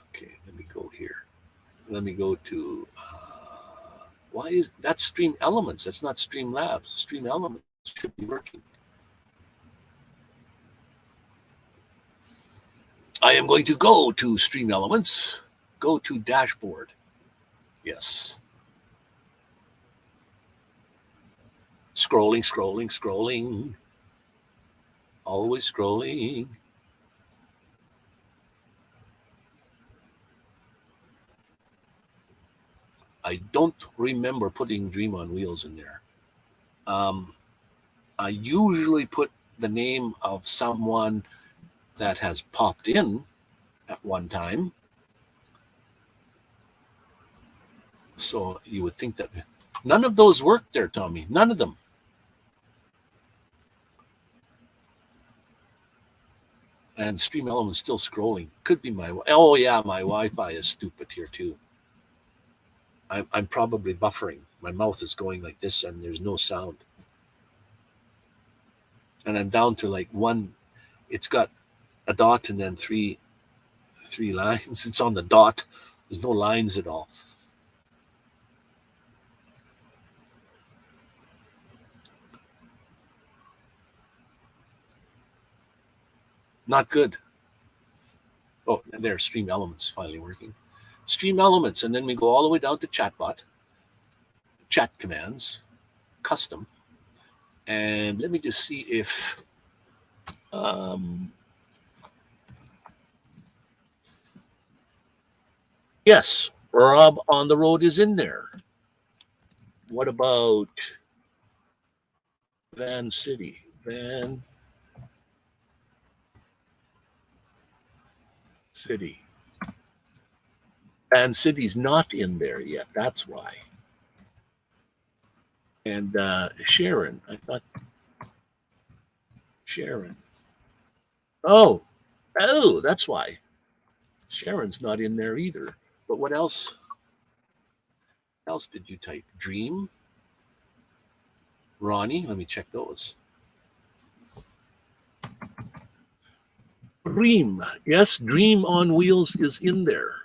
Okay, let me go here. Let me go to. Why is that's Stream Elements? That's not Stream Labs. Stream Elements should be working. I am going to go to Stream Elements. Go to Dashboard. Yes. Scrolling, scrolling, scrolling. Always scrolling. I don't remember putting Dream on Wheels in there. I usually put the name of someone that has popped in at one time. So you would think that none of those worked there, Tommy. None of them. And Stream Elements still scrolling. Could be my. Oh yeah, my Wi-Fi is stupid here too. I'm probably buffering. My mouth is going like this, and there's no sound. And I'm down to like one. It's got a dot and then three lines. It's on the dot. There's no lines at all. Not good. Oh, there's Stream Elements finally working. Stream Elements, and then we go all the way down to Chatbot, Chat Commands, Custom, and let me just see if yes, Rob on the Road is in there. What about Van City? Van City. Van City's not in there yet. That's why. And Sharon, I thought Sharon. Oh, that's why. Sharon's not in there either. But what else? What else did you type? Dream? Ronnie? Let me check those. Dream. Yes, Dream on Wheels is in there.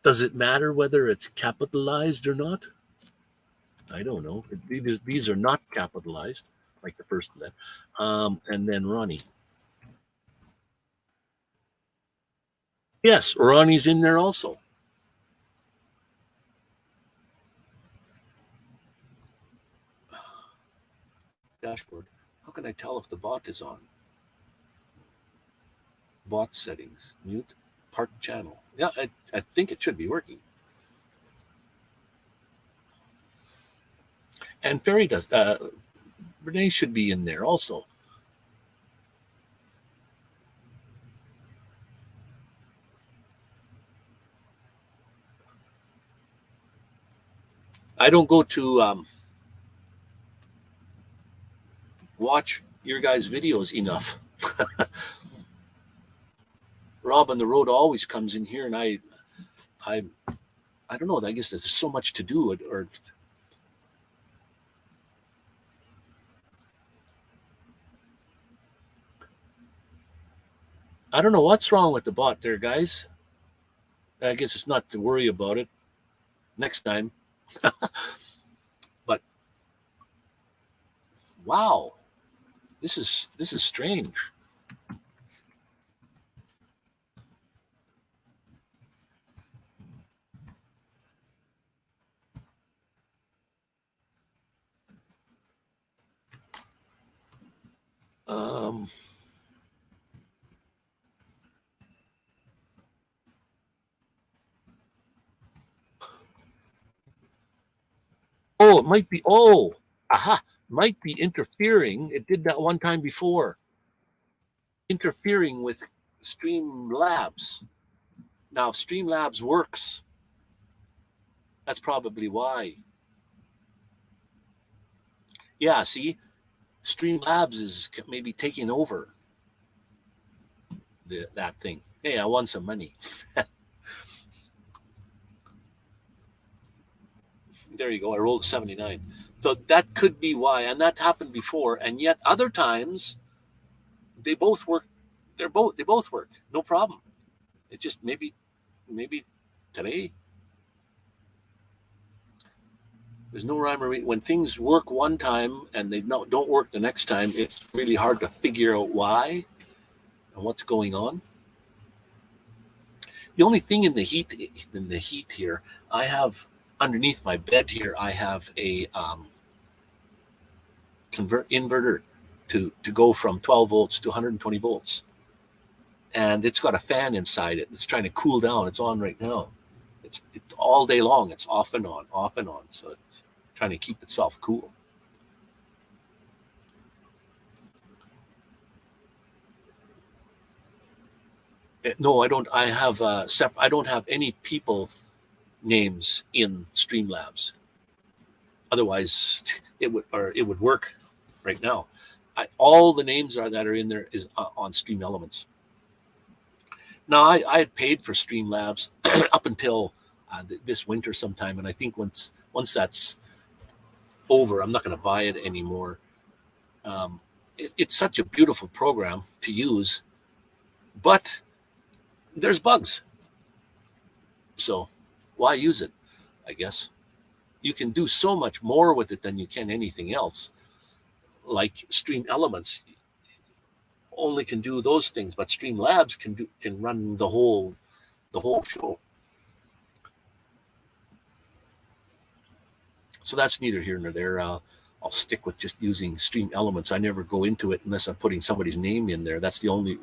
Does it matter whether it's capitalized or not? I don't know. These are not capitalized, like the first one. And then Ronnie. Yes, Ronnie's in there also. Dashboard. How can I tell if the bot is on? Bot settings. Mute. Park channel. Yeah, I think it should be working. And Fairydust. Renee should be in there also. I don't go to watch your guys' videos enough. Rob on the Road always comes in here, and I don't know. I guess there's so much to do, or I don't know what's wrong with the bot there, guys. I guess it's not to worry about it next time. But wow, this is strange. Oh, it might be. Oh, aha, might be interfering. It did that one time before. Interfering with Streamlabs. Now, if Streamlabs works, that's probably why. Yeah, see, Streamlabs is maybe taking over. that thing. Hey, I won some money. There you go. I rolled a 79. So that could be why, and that happened before. And yet other times they both work. They both work. No problem. It just maybe today there's no rhyme or reason. When things work one time and they don't work the next time, it's really hard to figure out why and what's going on. The only thing in the heat here, I have underneath my bed here, I have a inverter to go from 12 volts to 120 volts, and it's got a fan inside it. It's trying to cool down. It's on right now. It's all day long. It's off and on, off and on. So it's trying to keep itself cool. No, I don't. I have I don't have any people names in Streamlabs. Otherwise, it would work right now. All the names that are in there is on Stream Elements. Now, I had paid for Streamlabs up until this winter sometime, and I think once that's over, I'm not going to buy it anymore. It's such a beautiful program to use, but there's bugs. So why use it, I guess? You can do so much more with it than you can anything else. Like Stream Elements only can do those things, but Streamlabs can run the whole show. So that's neither here nor there. I'll stick with just using Stream Elements. I never go into it unless I'm putting somebody's name in there. That's the only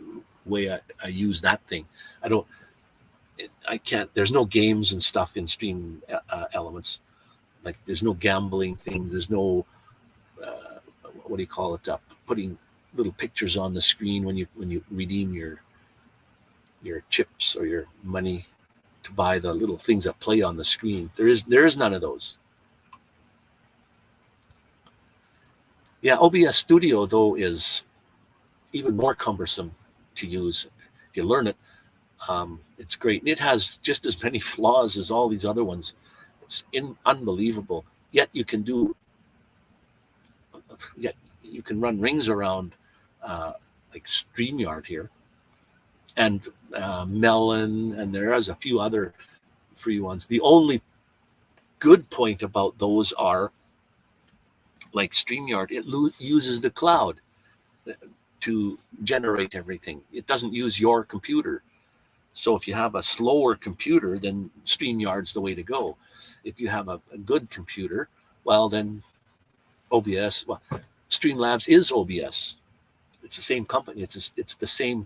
way I use that thing. I can't. There's no games and stuff in Stream Elements. Like there's no gambling thing. There's no what do you call it? Putting little pictures on the screen when you redeem your chips or your money to buy the little things that play on the screen. There is none of those. Yeah, OBS Studio though is even more cumbersome to use. If you learn it, it's great. And it has just as many flaws as all these other ones. It's unbelievable. Yet you can run rings around like StreamYard here, and Melon, and there is a few other free ones. The only good point about those are, like StreamYard, it uses the cloud to generate everything. It doesn't use your computer. So if you have a slower computer, then StreamYard's the way to go. If you have a good computer, well, then OBS, Streamlabs is OBS. It's the same company. It's the same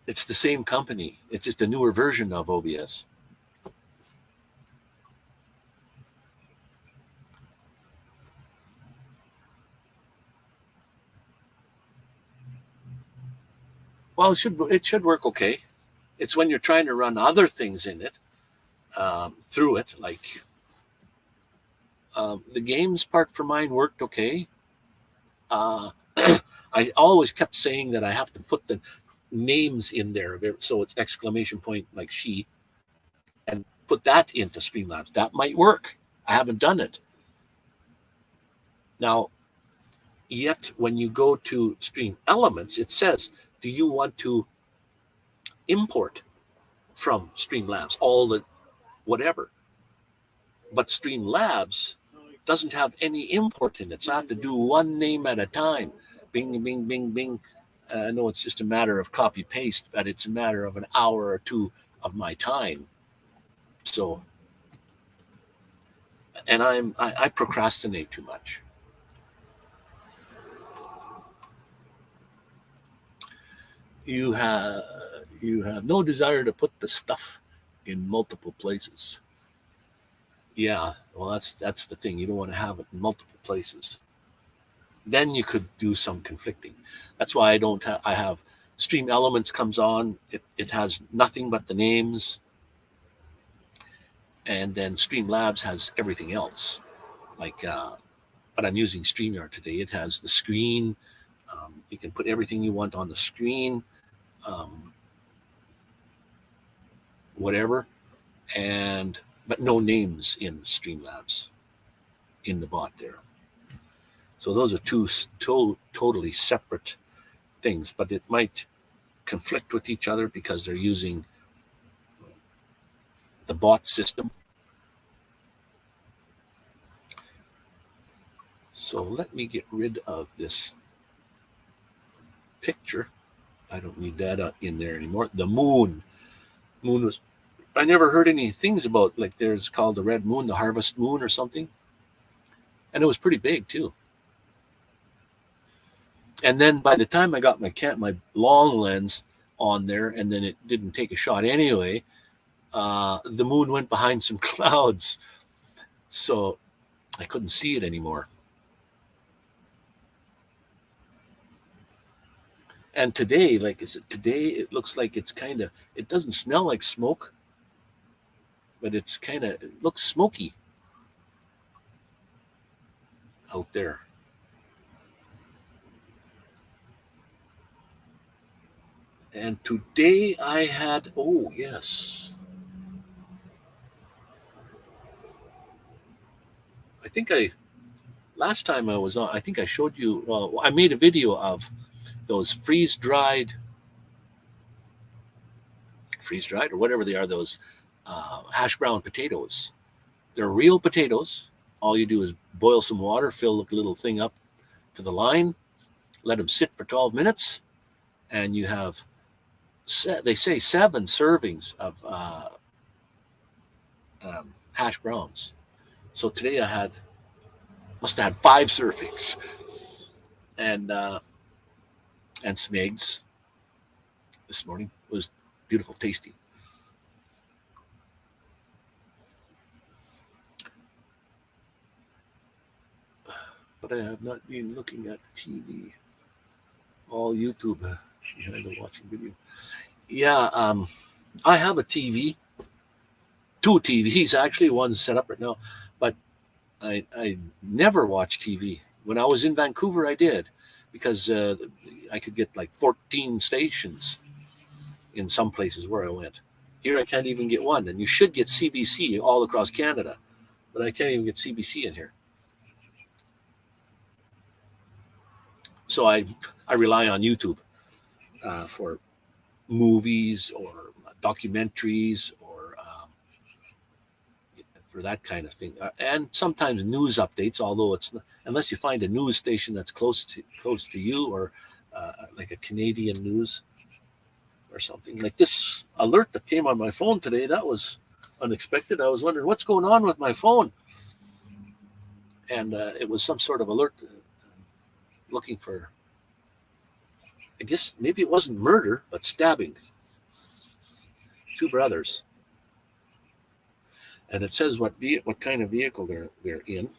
it's the same company. It's just a newer version of OBS. Well, it should work okay. It's when you're trying to run other things in it through it, like the games part for mine worked okay. I always kept saying that I have to put the names in there, so it's exclamation point like she, and put that into Streamlabs. That might work. I haven't done it. Now, yet when you go to Stream Elements, it says, do you want to import from Streamlabs all the whatever? But Streamlabs doesn't have any import in it, so I have to do one name at a time. Bing, bing, bing, bing. I know it's just a matter of copy paste, but it's a matter of an hour or two of my time. So, and I procrastinate too much. You have no desire to put the stuff in multiple places. Yeah, well, that's the thing. You don't want to have it in multiple places. Then you could do some conflicting. That's why I don't I have Stream Elements comes on. It has nothing but the names, and then Streamlabs has everything else. Like, but I'm using StreamYard today. It has the screen. You can put everything you want on the screen. whatever, but no names in Streamlabs in the bot there. So those are two totally separate things, but it might conflict with each other because they're using the bot system. So let me get rid of this picture. I don't need that in there anymore. The moon. Moon was, I never heard any things about, like there's called the red moon, the harvest moon or something. And it was pretty big too. And then by the time I got my long lens on there, and then it didn't take a shot anyway, the moon went behind some clouds. So I couldn't see it anymore. And today, it looks like it's kind of, it doesn't smell like smoke, but it looks smoky out there. And today I had, oh yes, I think last time I was on, I think I showed you, I made a video of those freeze-dried or whatever they are, those hash brown potatoes. They're real potatoes. All you do is boil some water, fill the little thing up to the line, let them sit for 12 minutes, and you have, they say 7 servings of hash browns. So today I must have had 5 servings, and some eggs this morning. It was beautiful, tasty. But I have not been looking at the TV. All YouTube behind the watching video. Yeah, I have a TV. 2 TVs actually. One's set up right now, but I never watch TV. When I was in Vancouver, I did, because I could get like 14 stations in some places where I went. Here I can't even get one, and you should get CBC all across Canada, but I can't even get CBC in here. So I rely on YouTube for movies or documentaries or for that kind of thing, and sometimes news updates. Although it's not, unless you find a news station that's close to you, or like a Canadian news or something. Like this alert that came on my phone today, that was unexpected. I was wondering what's going on with my phone, and it was some sort of alert looking for, I guess maybe it wasn't murder, but stabbing. 2 brothers. And it says what kind of vehicle they're in.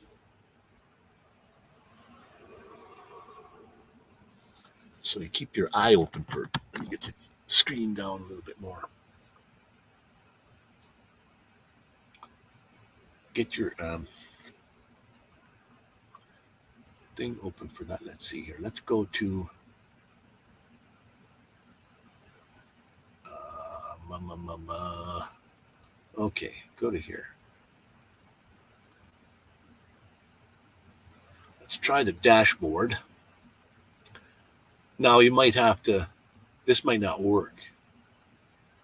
So you keep your eye open for, let me get the screen down a little bit more. Get your thing open for that. Let's see here. Let's go to okay, go to here. Let's try the dashboard. Now you might have to, this might not work,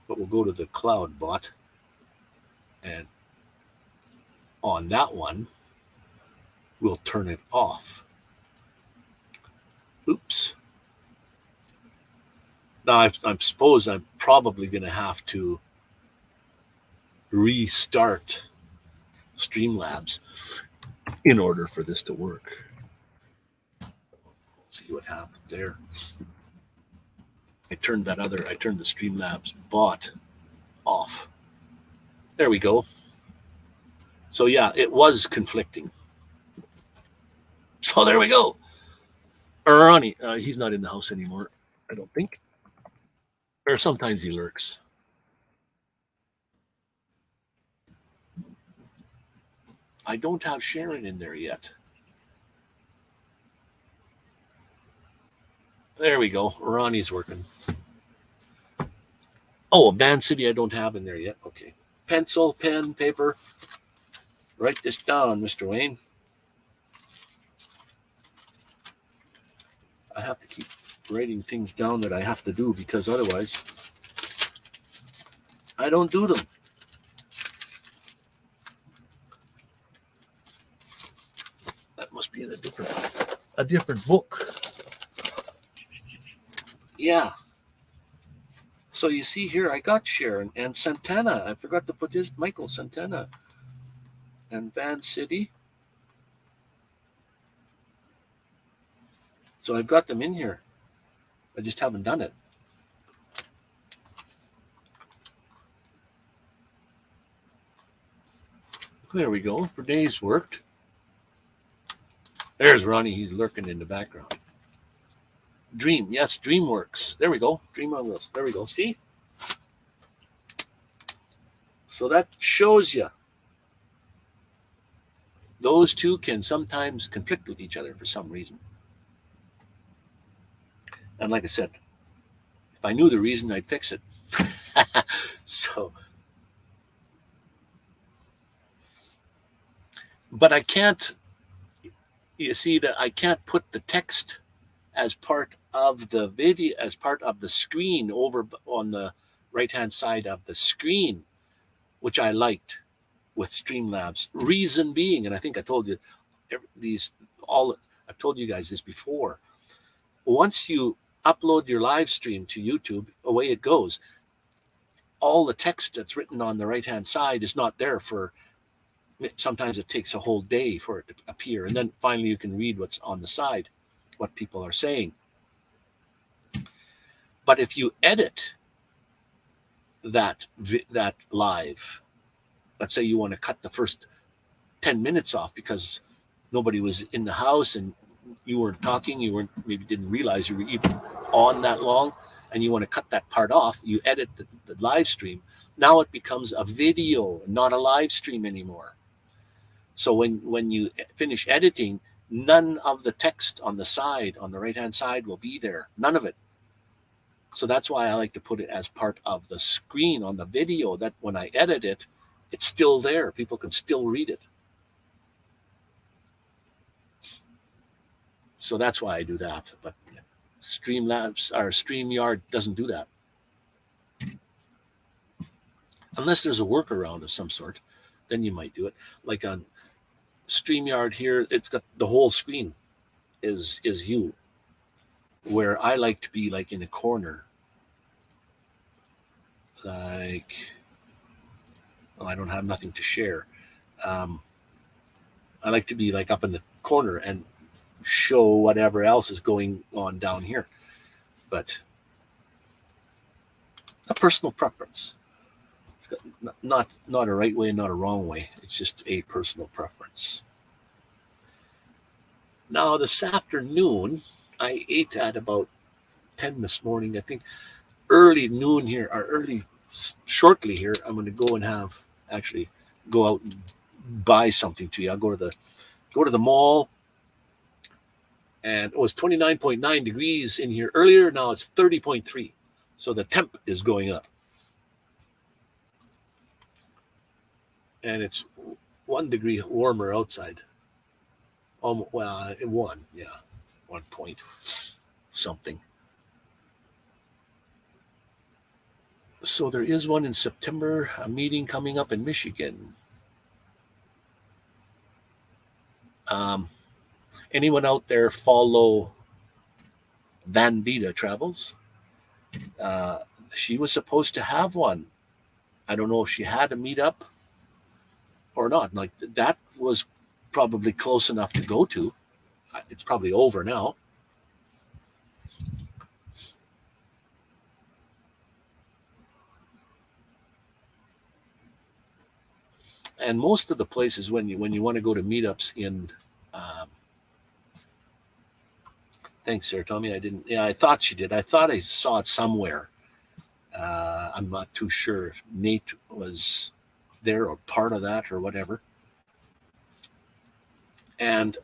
but we'll go to the cloud bot, and on that one, we'll turn it off. Oops. Now I suppose I'm probably going to have to restart Streamlabs in order for this to work. See what happens there. I turned the Streamlabs bot off. There we go. So yeah, it was conflicting. So there we go. Ronnie, he's not in the house anymore, I don't think. Or sometimes he lurks. I don't have Sharon in there yet. There we go. Ronnie's working. Oh, Van City I don't have in there yet. Okay. Pencil, pen, paper. Write this down, Mr. Wayne. I have to keep writing things down that I have to do because otherwise I don't do them. That must be in a different book. Yeah. So you see here, I got Sharon and Santana. I forgot to put his Michael Santana and Van City. So I've got them in here. I just haven't done it. There we go. For days worked. There's Ronnie. He's lurking in the background. Dream. Yes, DreamWorks. There we go. Dream on Wheels. There we go. See? So that shows you. Those two can sometimes conflict with each other for some reason. And like I said, if I knew the reason, I'd fix it. So, but I can't, you see that I can't put the text as part of the video, as part of the screen over on the right-hand side of the screen, which I liked with Streamlabs. Reason being, and I think I told you I've told you guys this before. Once you upload your live stream to YouTube, away it goes. All the text that's written on the right-hand side is not there for, sometimes it takes a whole day for it to appear. And then finally you can read what's on the side, what people are saying. But if you edit that live, let's say you want to cut the first 10 minutes off because nobody was in the house and you weren't talking, maybe didn't realize you were even on that long, and you want to cut that part off, you edit the live stream. Now it becomes a video, not a live stream anymore. So when you finish editing, none of the text on the side, on the right-hand side, will be there. None of it. So that's why I like to put it as part of the screen on the video, that when I edit it, it's still there. People can still read it. So that's why I do that. But Streamlabs or StreamYard doesn't do that. Unless there's a workaround of some sort, then you might do it. Like on StreamYard here, it's got the whole screen is you. Where I like to be like in a corner. Like, well, I don't have nothing to share. I like to be like up in the corner and show whatever else is going on down here. But a personal preference. It's got not a right way, not a wrong way. It's just a personal preference. Now this afternoon, I ate at about 10 this morning. I think early noon here, or shortly here, I'm going to go and go out and buy something to you. I'll go to the mall. And it was 29.9 degrees in here earlier. Now it's 30.3. So the temp is going up. And it's 1 degree warmer outside. Well, 1 point something. So there is one in September, a meeting coming up in Michigan. Anyone out there follow Van Vita Travels? She was supposed to have one. I don't know if she had a meetup or not. Like, that was probably close enough to go to. It's probably over now. And most of the places when you want to go to meetups in thanks, Sarah Tommy. I thought she did. I thought I saw it somewhere. I'm not too sure if Nate was there or part of that or whatever. And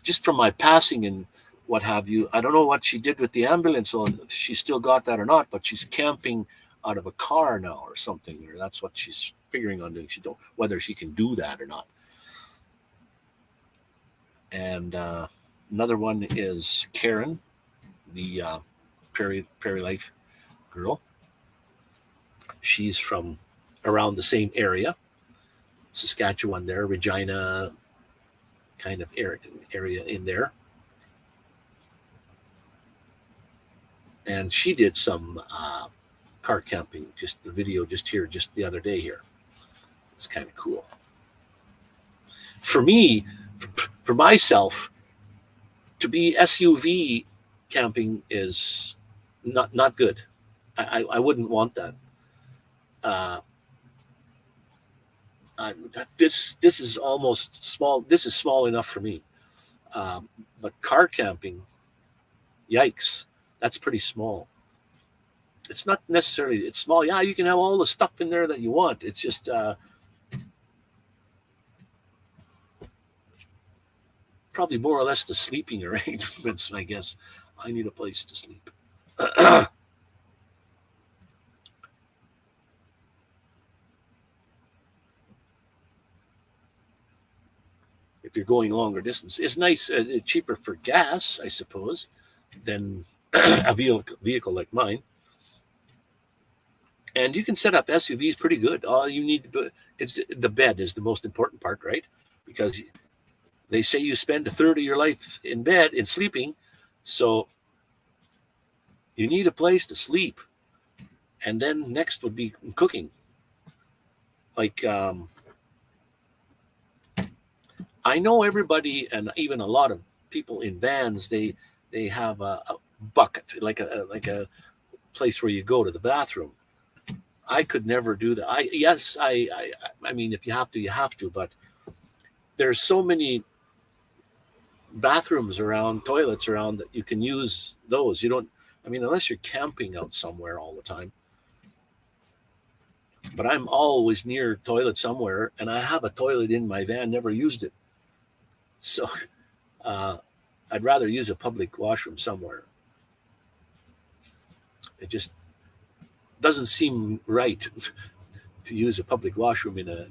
just from my passing in what have you. I don't know what she did with the ambulance, or if she still got that or not, but she's camping out of a car now or something, or that's what she's figuring on doing. She don't whether she can do that or not. And another one is Karen, the Prairie Life girl. She's from around the same area, Saskatchewan there, Regina kind of area in there. And she did some car camping, just the video just the other day here. It's kind of cool. For me, for myself, to be SUV camping is not good. I wouldn't want that. This is almost small. This is small enough for me. But car camping, yikes, that's pretty small. It's not necessarily it's small. Yeah, you can have all the stuff in there that you want. It's just probably more or less the sleeping arrangements. I guess I need a place to sleep. If you're going longer distance, it's nice, cheaper for gas, I suppose, than a vehicle like mine. And you can set up SUVs pretty good. All you need to do is the bed is the most important part, right? Because they say you spend a third of your life in bed in sleeping, so you need a place to sleep. And then next would be cooking. Like I know everybody, and even a lot of people in vans, they have a bucket, like a place where you go to the bathroom. I could never do that. I mean, if you have to, you have to. But there's so many bathrooms around, toilets around, that you can use those. You don't. I mean, unless you're camping out somewhere all the time. But I'm always near toilet somewhere, and I have a toilet in my van. Never used it, so I'd rather use a public washroom somewhere. It just doesn't seem right to use a public washroom in a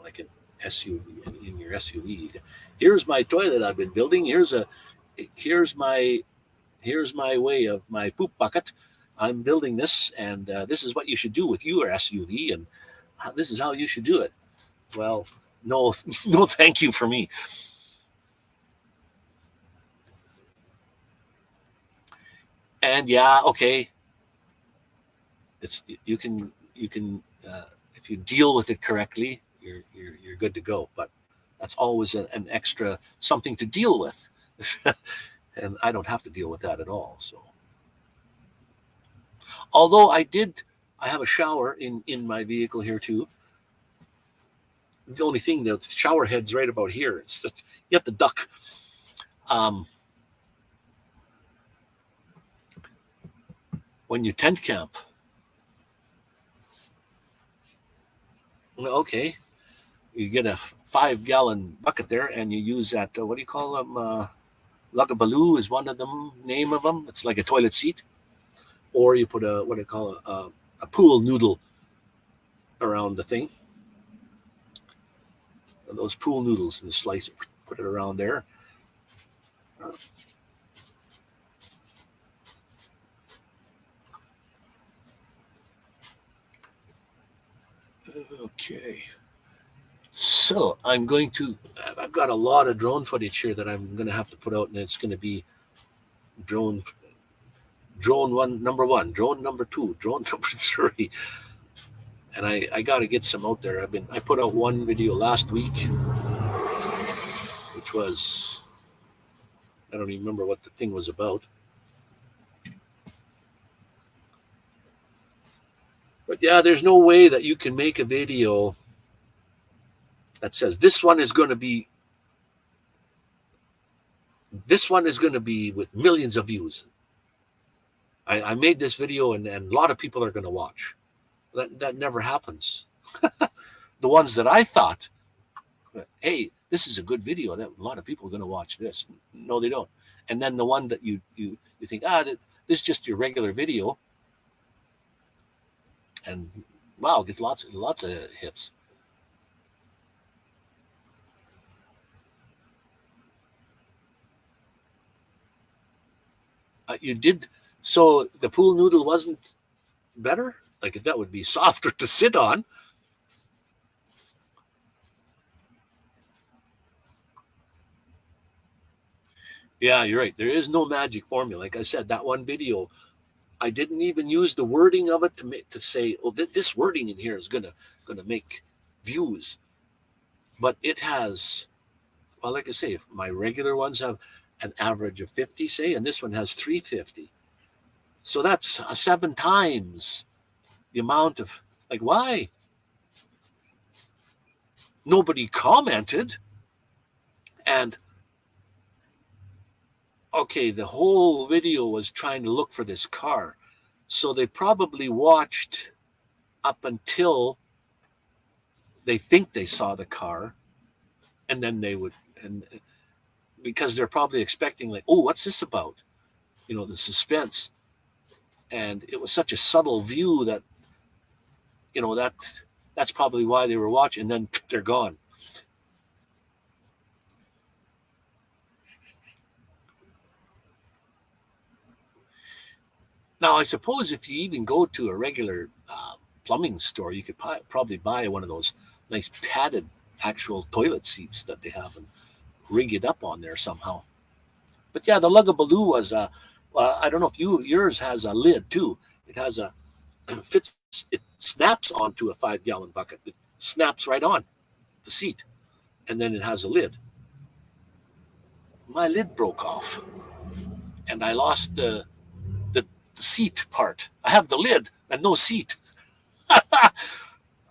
like an SUV in your SUV. Here's my toilet I've been building. Here's my way of my poop bucket. I'm building this, and this is what you should do with your SUV, and this is how you should do it. Well, no, no, thank you for me. And yeah, okay, it's you can if you deal with it correctly, you're good to go. But that's always an extra something to deal with, and I don't have to deal with that at all. So, although I have a shower in my vehicle here too. The only thing, the shower head's right about here. It's just, you have to duck. When you tent camp, okay, you get a 5-gallon bucket there, and you use that. What do you call them? Lugabaloo is one of them. Name of them. It's like a toilet seat, or you put a what do you call a pool noodle around the thing. Those pool noodles, and slice it, put it around there. Okay. So I've got a lot of drone footage here that I'm going to have to put out, and it's going to be drone number one, drone number two, drone number three. And I got to get some out there. I put out one video last week, which was, I don't even remember what the thing was about. But yeah, there's no way that you can make a video that says this one is going to be with millions of views. I made this video, and a lot of people are going to watch. That never happens. The ones that I thought, hey, this is a good video, that a lot of people are going to watch this. No, they don't. And then the one that you think, this is just your regular video, and wow, gets lots of hits. You did so the pool noodle wasn't better? Like that would be softer to sit on. Yeah, you're right. There is no magic formula. Like I said, that one video, I didn't even use the wording of it to say, "Oh, this wording in here is gonna make views." But it has, well, like I say, if my regular ones have an average of 50, say, and this one has 350. So that's 7 times the amount of, like, why? Nobody commented. And okay, the whole video was trying to look for this car. So they probably watched up until they think they saw the car, and then they would, and because they're probably expecting, like, oh, what's this about? You know, the suspense. And it was such a subtle view that, you know, that's probably why they were watching. And then they're gone. Now, I suppose if you even go to a regular plumbing store, you could probably buy one of those nice padded actual toilet seats that they have and rig it up on there somehow. But yeah, the Lugabaloo was I don't know if yours has a lid too. It has a fits. It snaps onto a 5-gallon bucket. It snaps right on the seat, and then it has a lid. My lid broke off, and I lost the seat part. I have the lid and no seat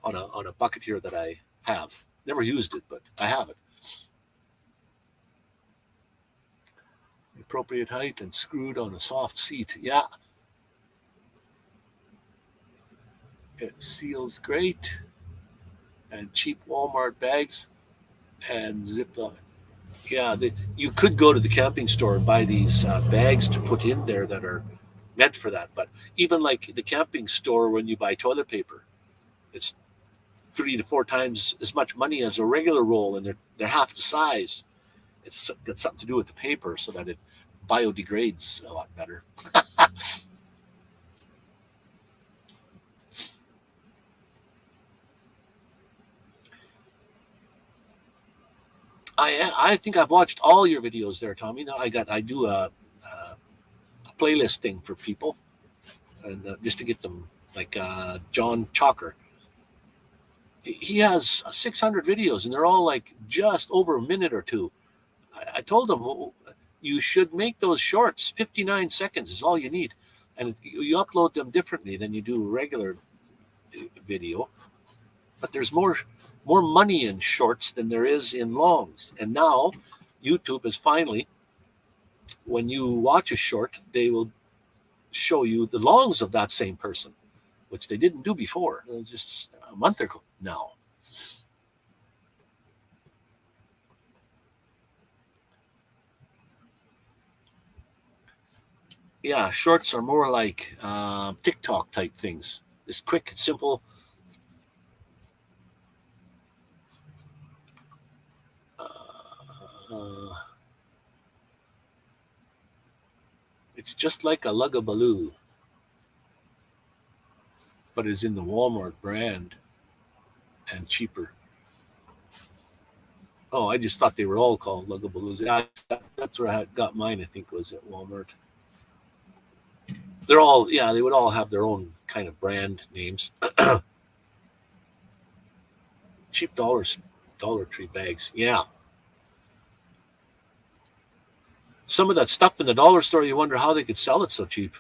on a bucket here that I have. Never used it, but I have it. Appropriate height and screwed on a soft seat. Yeah. It seals great. And cheap Walmart bags and Ziploc. Yeah, you could go to the camping store and buy these bags to put in there that are meant for that. But even like the camping store, when you buy toilet paper, it's 3 to 4 times as much money as a regular roll, and they're half the size. It's got something to do with the paper so that it biodegrades a lot better. I think I've watched all your videos there, Tommy. Now I do a playlist thing for people, and just to get them, like John Chalker. He has 600 videos, and they're all like just over a minute or two. I told him, "Oh, you should make those shorts. 59 seconds is all you need, and you upload them differently than you do regular video. But there's more money in shorts than there is in longs. And now YouTube is finally, when you watch a short, they will show you the longs of that same person, which they didn't do before. It was just a month ago now. Yeah, shorts are more like TikTok type things. It's quick, simple. Uh, it's just like a Lugabaloo, but it's in the Walmart brand and cheaper. Oh, I just thought they were all called Lugabaloos. Yeah, that's where I got mine. I think was at Walmart. They're all, yeah, they would all have their own kind of brand names. Cheap Dollar Tree bags. Yeah. Some of that stuff in the dollar store, you wonder how they could sell it so cheap.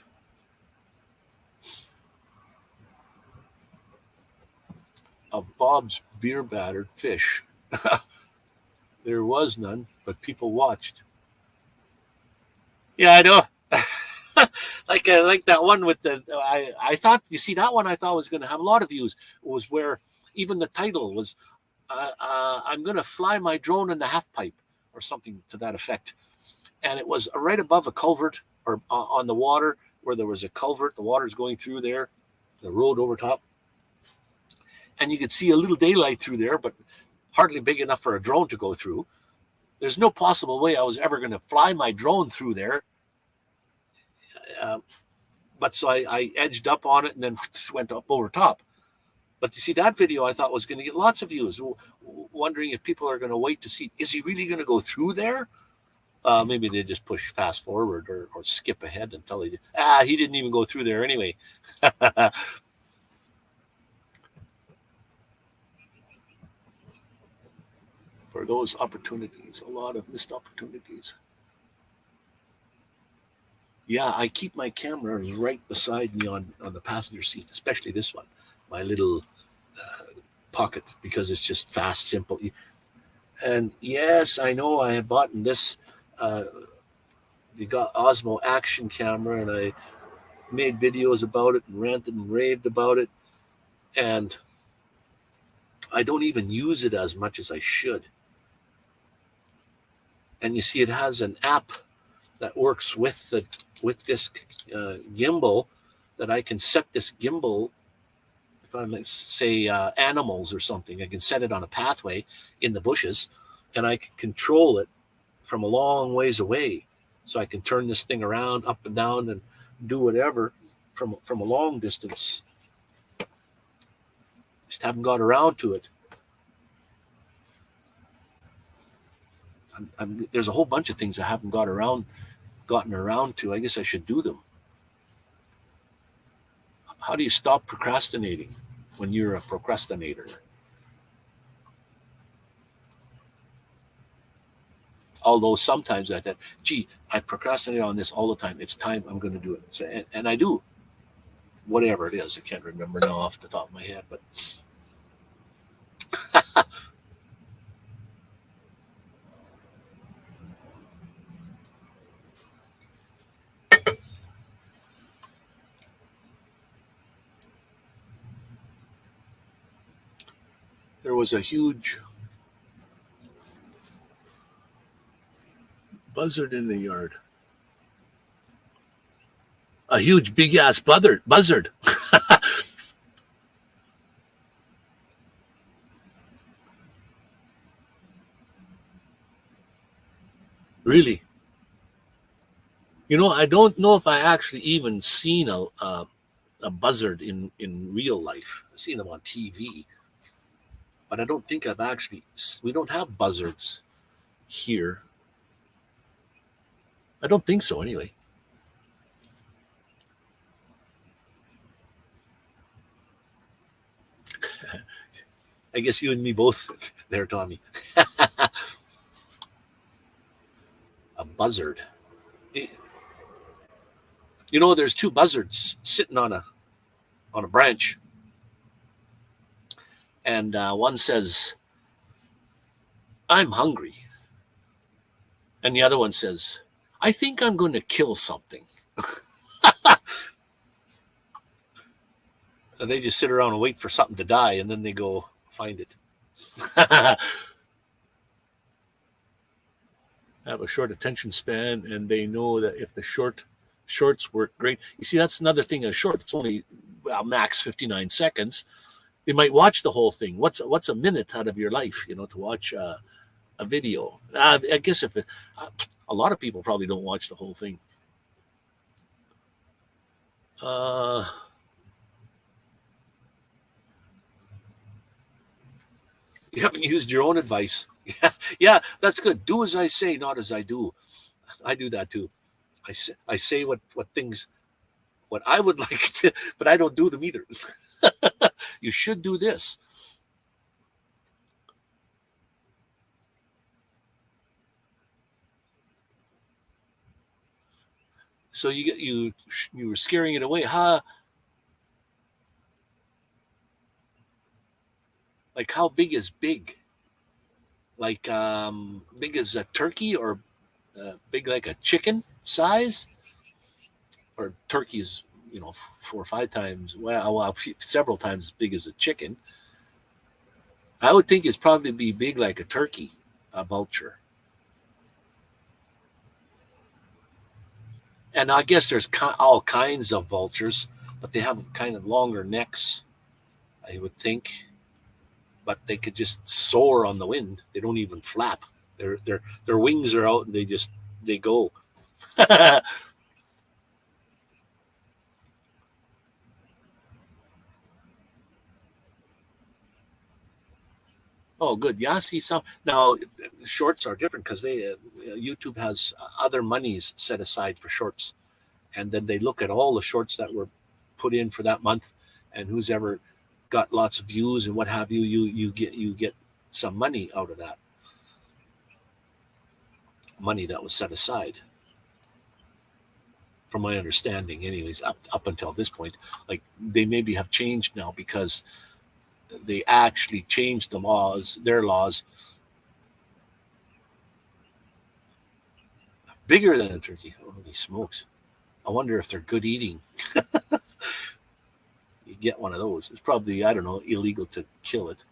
A Bob's beer battered fish. There was none, but people watched. Yeah, I know. Like that one with the I thought, you see, that one I thought was going to have a lot of views. It was where even the title was I'm going to fly my drone in the half pipe or something to that effect. and it was right above a culvert or on the water where there was a culvert. The water's going through there, the road over top, and you could see a little daylight through there, but hardly big enough for a drone to go through. There's no possible way I was ever going to fly my drone through there. But so I edged up on it and then went up over top. But you see, that video I thought was going to get lots of views, wondering if people are going to wait to see, is he really going to go through there? Maybe they just push fast forward or skip ahead until he didn't even go through there anyway. For those opportunities, a lot of missed opportunities. Yeah, I keep my cameras right beside me on the passenger seat, especially this one, my little pocket, because it's just fast, simple. And yes, I know I had bought this the Osmo action camera, and I made videos about it and ranted and raved about it, and I don't even use it as much as I should. And you see, it has an app that works with this gimbal, that I can set this gimbal. If I'm, let's say, animals or something, I can set it on a pathway in the bushes, and I can control it from a long ways away. So I can turn this thing around, up and down, and do whatever from a long distance. Just haven't got around to it. There's a whole bunch of things I haven't gotten around to. I guess I should do them. How do you stop procrastinating when you're a procrastinator? Although sometimes I thought, gee, I procrastinate on this all the time. It's time, I'm going to do it. So, and I do. Whatever it is. I can't remember now off the top of my head, but there was a huge buzzard in the yard. A huge big ass buzzard. Really? You know, I don't know if I actually even seen a buzzard in real life. I've seen them on TV, but I don't think I've actually. We don't have buzzards here. I don't think so, anyway. I guess you and me both there, Tommy. A buzzard. You know, there's two buzzards sitting on a branch, and one says, "I'm hungry," and the other one says, "I think I'm going to kill something." And they just sit around and wait for something to die, and then they go find it. Have a short attention span, and they know that if the shorts work great. You see, that's another thing. A short, it's only max 59 seconds. They might watch the whole thing. What's a minute out of your life, to watch a video? I guess if a lot of people probably don't watch the whole thing. You haven't used your own advice. Yeah, that's good. Do as I say, not as I do. I do that too. I say what things, what I would like to, but I don't do them either. You should do this. So you were scaring it away, huh? Like, how big is big? Like big as a turkey, or big like a chicken size? Or turkey is 4 or 5 times, several times as big as a chicken. I would think it's probably be big like a turkey, a vulture. And I guess there's all kinds of vultures, but they have kind of longer necks, I would think. But they could just soar on the wind. They don't even flap. Their wings are out and they go. Oh, good. Yeah, see some now. Shorts are different because they YouTube has other monies set aside for shorts, and then they look at all the shorts that were put in for that month, and who's ever got lots of views and what have you. You get some money out of that money that was set aside, from my understanding. Anyways, up until this point, like they maybe have changed now because they actually changed their laws, bigger than a turkey. Holy smokes! I wonder if they're good eating. You get one of those. It's probably, I don't know, illegal to kill it.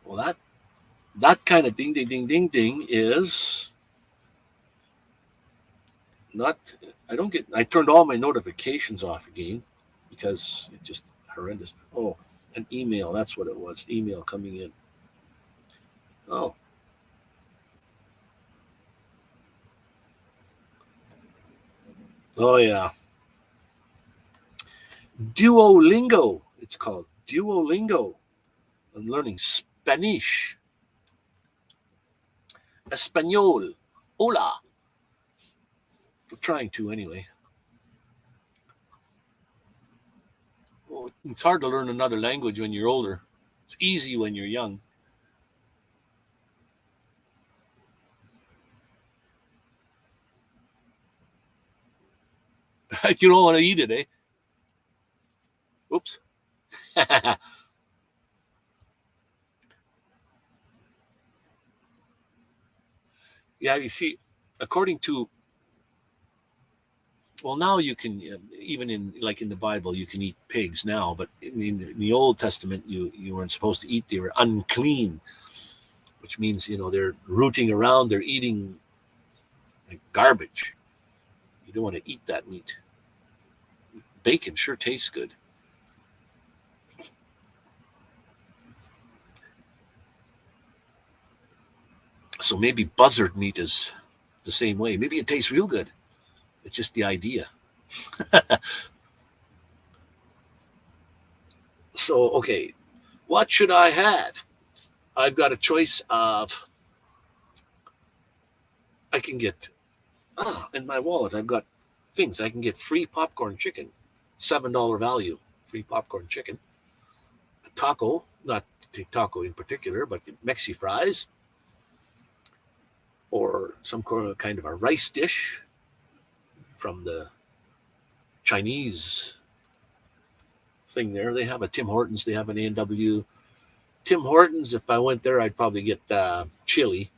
Well, that kind of ding ding ding ding ding is not. I don't get. I turned all my notifications off again because it's just horrendous. Oh, an email. That's what it was. Email coming in. Oh, oh yeah. Duolingo. It's called Duolingo. I'm learning Spanish. Espanol. Hola. I'm trying to anyway. Oh, it's hard to learn another language when you're older. It's easy when you're young. You don't want to eat it, eh? Oops. Yeah, you see, according to, well, now you can, even in like in the Bible, you can eat pigs now, but in the Old Testament, you weren't supposed to eat. They were unclean, which means they're rooting around, they're eating like garbage. You don't want to eat that meat. Bacon sure tastes good. So maybe buzzard meat is the same way. Maybe it tastes real good. It's just the idea. So, okay, what should I have? I've got a choice of, I can get, in my wallet, I've got things. I can get free popcorn chicken, $7 value, free popcorn chicken, a taco, not taco in particular, but Mexi fries, or some kind of a rice dish from the Chinese thing there. They have a Tim Hortons, they have an A&W. Tim Hortons, if I went there, I'd probably get chili.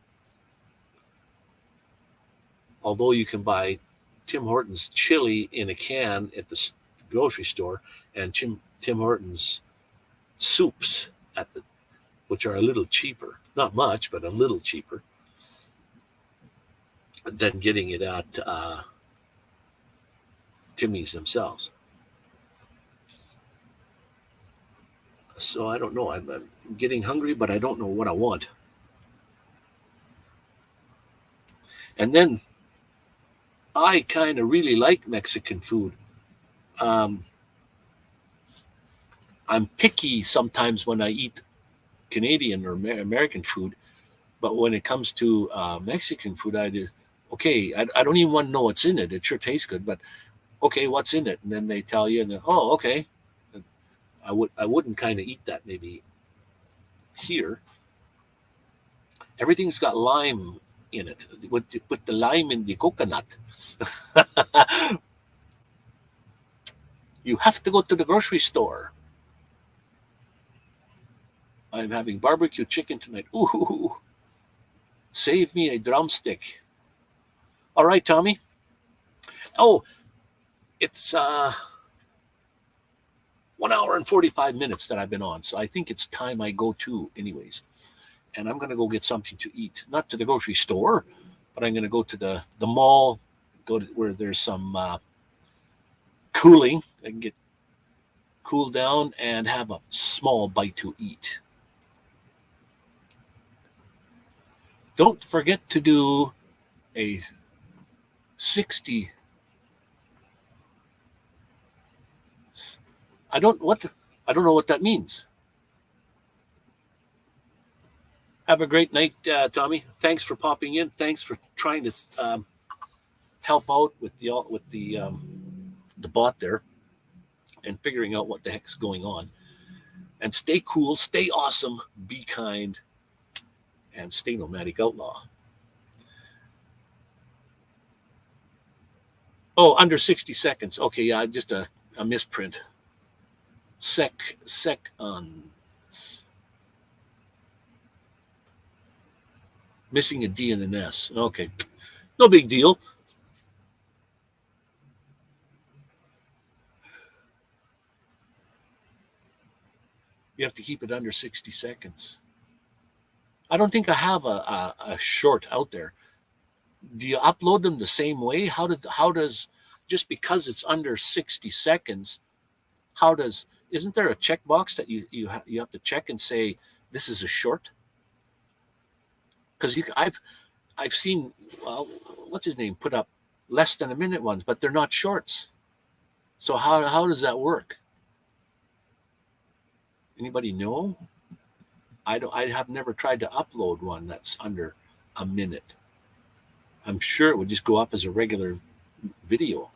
Although you can buy Tim Hortons chili in a can at the grocery store, and Tim Hortons soups at the which are a little cheaper, not much, but a little cheaper than getting it at Timmy's themselves. So I don't know. I'm getting hungry, but I don't know what I want. And then I kind of really like Mexican food. Um, I'm picky sometimes when I eat Canadian or American food, but when it comes to Mexican food, I do. Okay, I don't even want to know what's in it. It sure tastes good, but okay, what's in it? And then they tell you, and then, oh, okay. I wouldn't kind of eat that maybe here. Everything's got lime in it. Put the lime in the coconut. You have to go to the grocery store. I'm having barbecue chicken tonight. Ooh, save me a drumstick. All right, Tommy. Oh, it's 1 hour and 45 minutes that I've been on. So I think it's time I go to anyways. And I'm going to go get something to eat. Not to the grocery store, but I'm going to go to the mall, go to where there's some cooling. I can get cooled down and have a small bite to eat. Don't forget to do a 60. I don't know what that means. Have a great night, Tommy. Thanks for popping in. Thanks for trying to help out with the bot there and figuring out what the heck's going on. And stay cool, stay awesome, be kind, and stay nomadic outlaw. Oh, under 60 seconds. Okay, yeah, just a misprint. Seconds. Missing a D and an S. Okay, no big deal. You have to keep it under 60 seconds. I don't think I have a short out there. Do you upload them the same way? How does just because it's under 60 seconds, isn't there a checkbox that you have to check and say this is a short? Because I've seen, well, what's his name, put up less than a minute ones, but they're not shorts. So how does that work? Anybody know? I have never tried to upload one that's under a minute. I'm sure it would just go up as a regular video.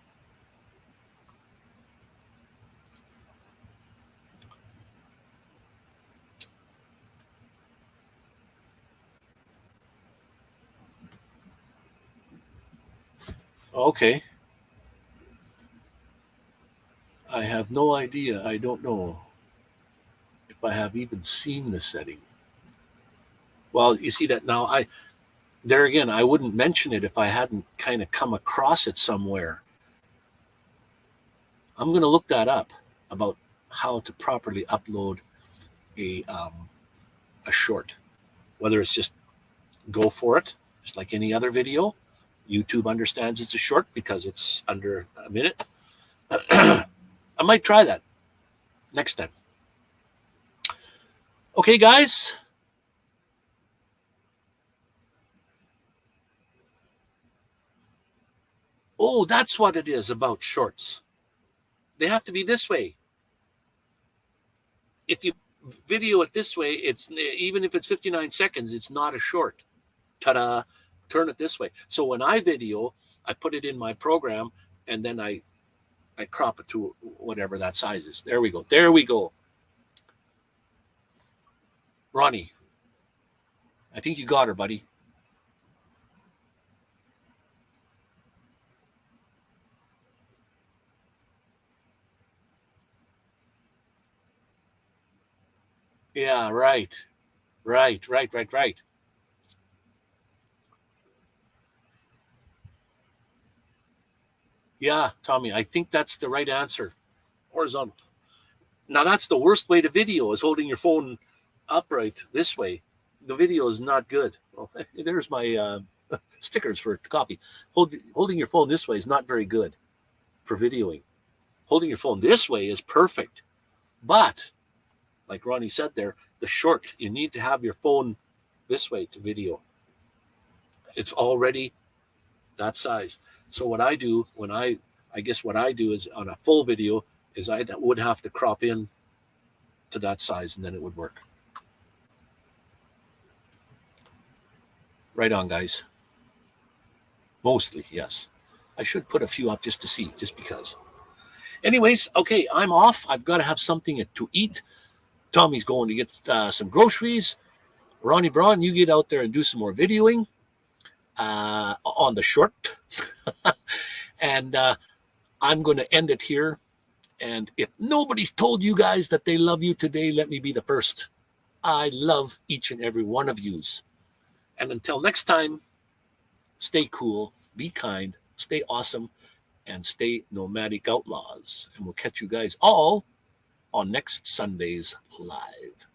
Okay. I have no idea. I don't know if I have even seen the setting. Well, you see that now. There again, I wouldn't mention it if I hadn't kind of come across it somewhere. I'm going to look that up about how to properly upload a short. Whether it's just go for it, just like any other video. YouTube understands it's a short because it's under a minute. I might try that next time. Okay, guys. Oh, that's what it is about shorts. They have to be this way. If you video it this way, it's even if it's 59 seconds, it's not a short. Ta-da! Turn it this way. So when I video, I put it in my program, and then I crop it to whatever that size is. There we go. There we go. Ronnie, I think you got her, buddy. Yeah, right. Yeah, Tommy, I think that's the right answer. Horizontal. Now, that's the worst way to video is holding your phone upright this way. The video is not good. Well, there's my stickers for copy. Holding your phone this way is not very good for videoing. Holding your phone this way is perfect. But, like Ronnie said there, the short, you need to have your phone this way to video. It's already that size. So what I do when I guess what I do is on a full video is I would have to crop in to that size and then it would work. Right on, guys. Mostly, yes. I should put a few up just to see, just because. Anyways, okay, I'm off. I've got to have something to eat. Tommy's going to get some groceries. Ronnie Braun, you get out there and do some more videoing on the short. And I'm going to end it here. And if nobody's told you guys that they love you today, let me be the first. I love each and every one of yous. And until next time, stay cool, be kind, stay awesome, and stay nomadic outlaws. And we'll catch you guys all on next Sunday's Live.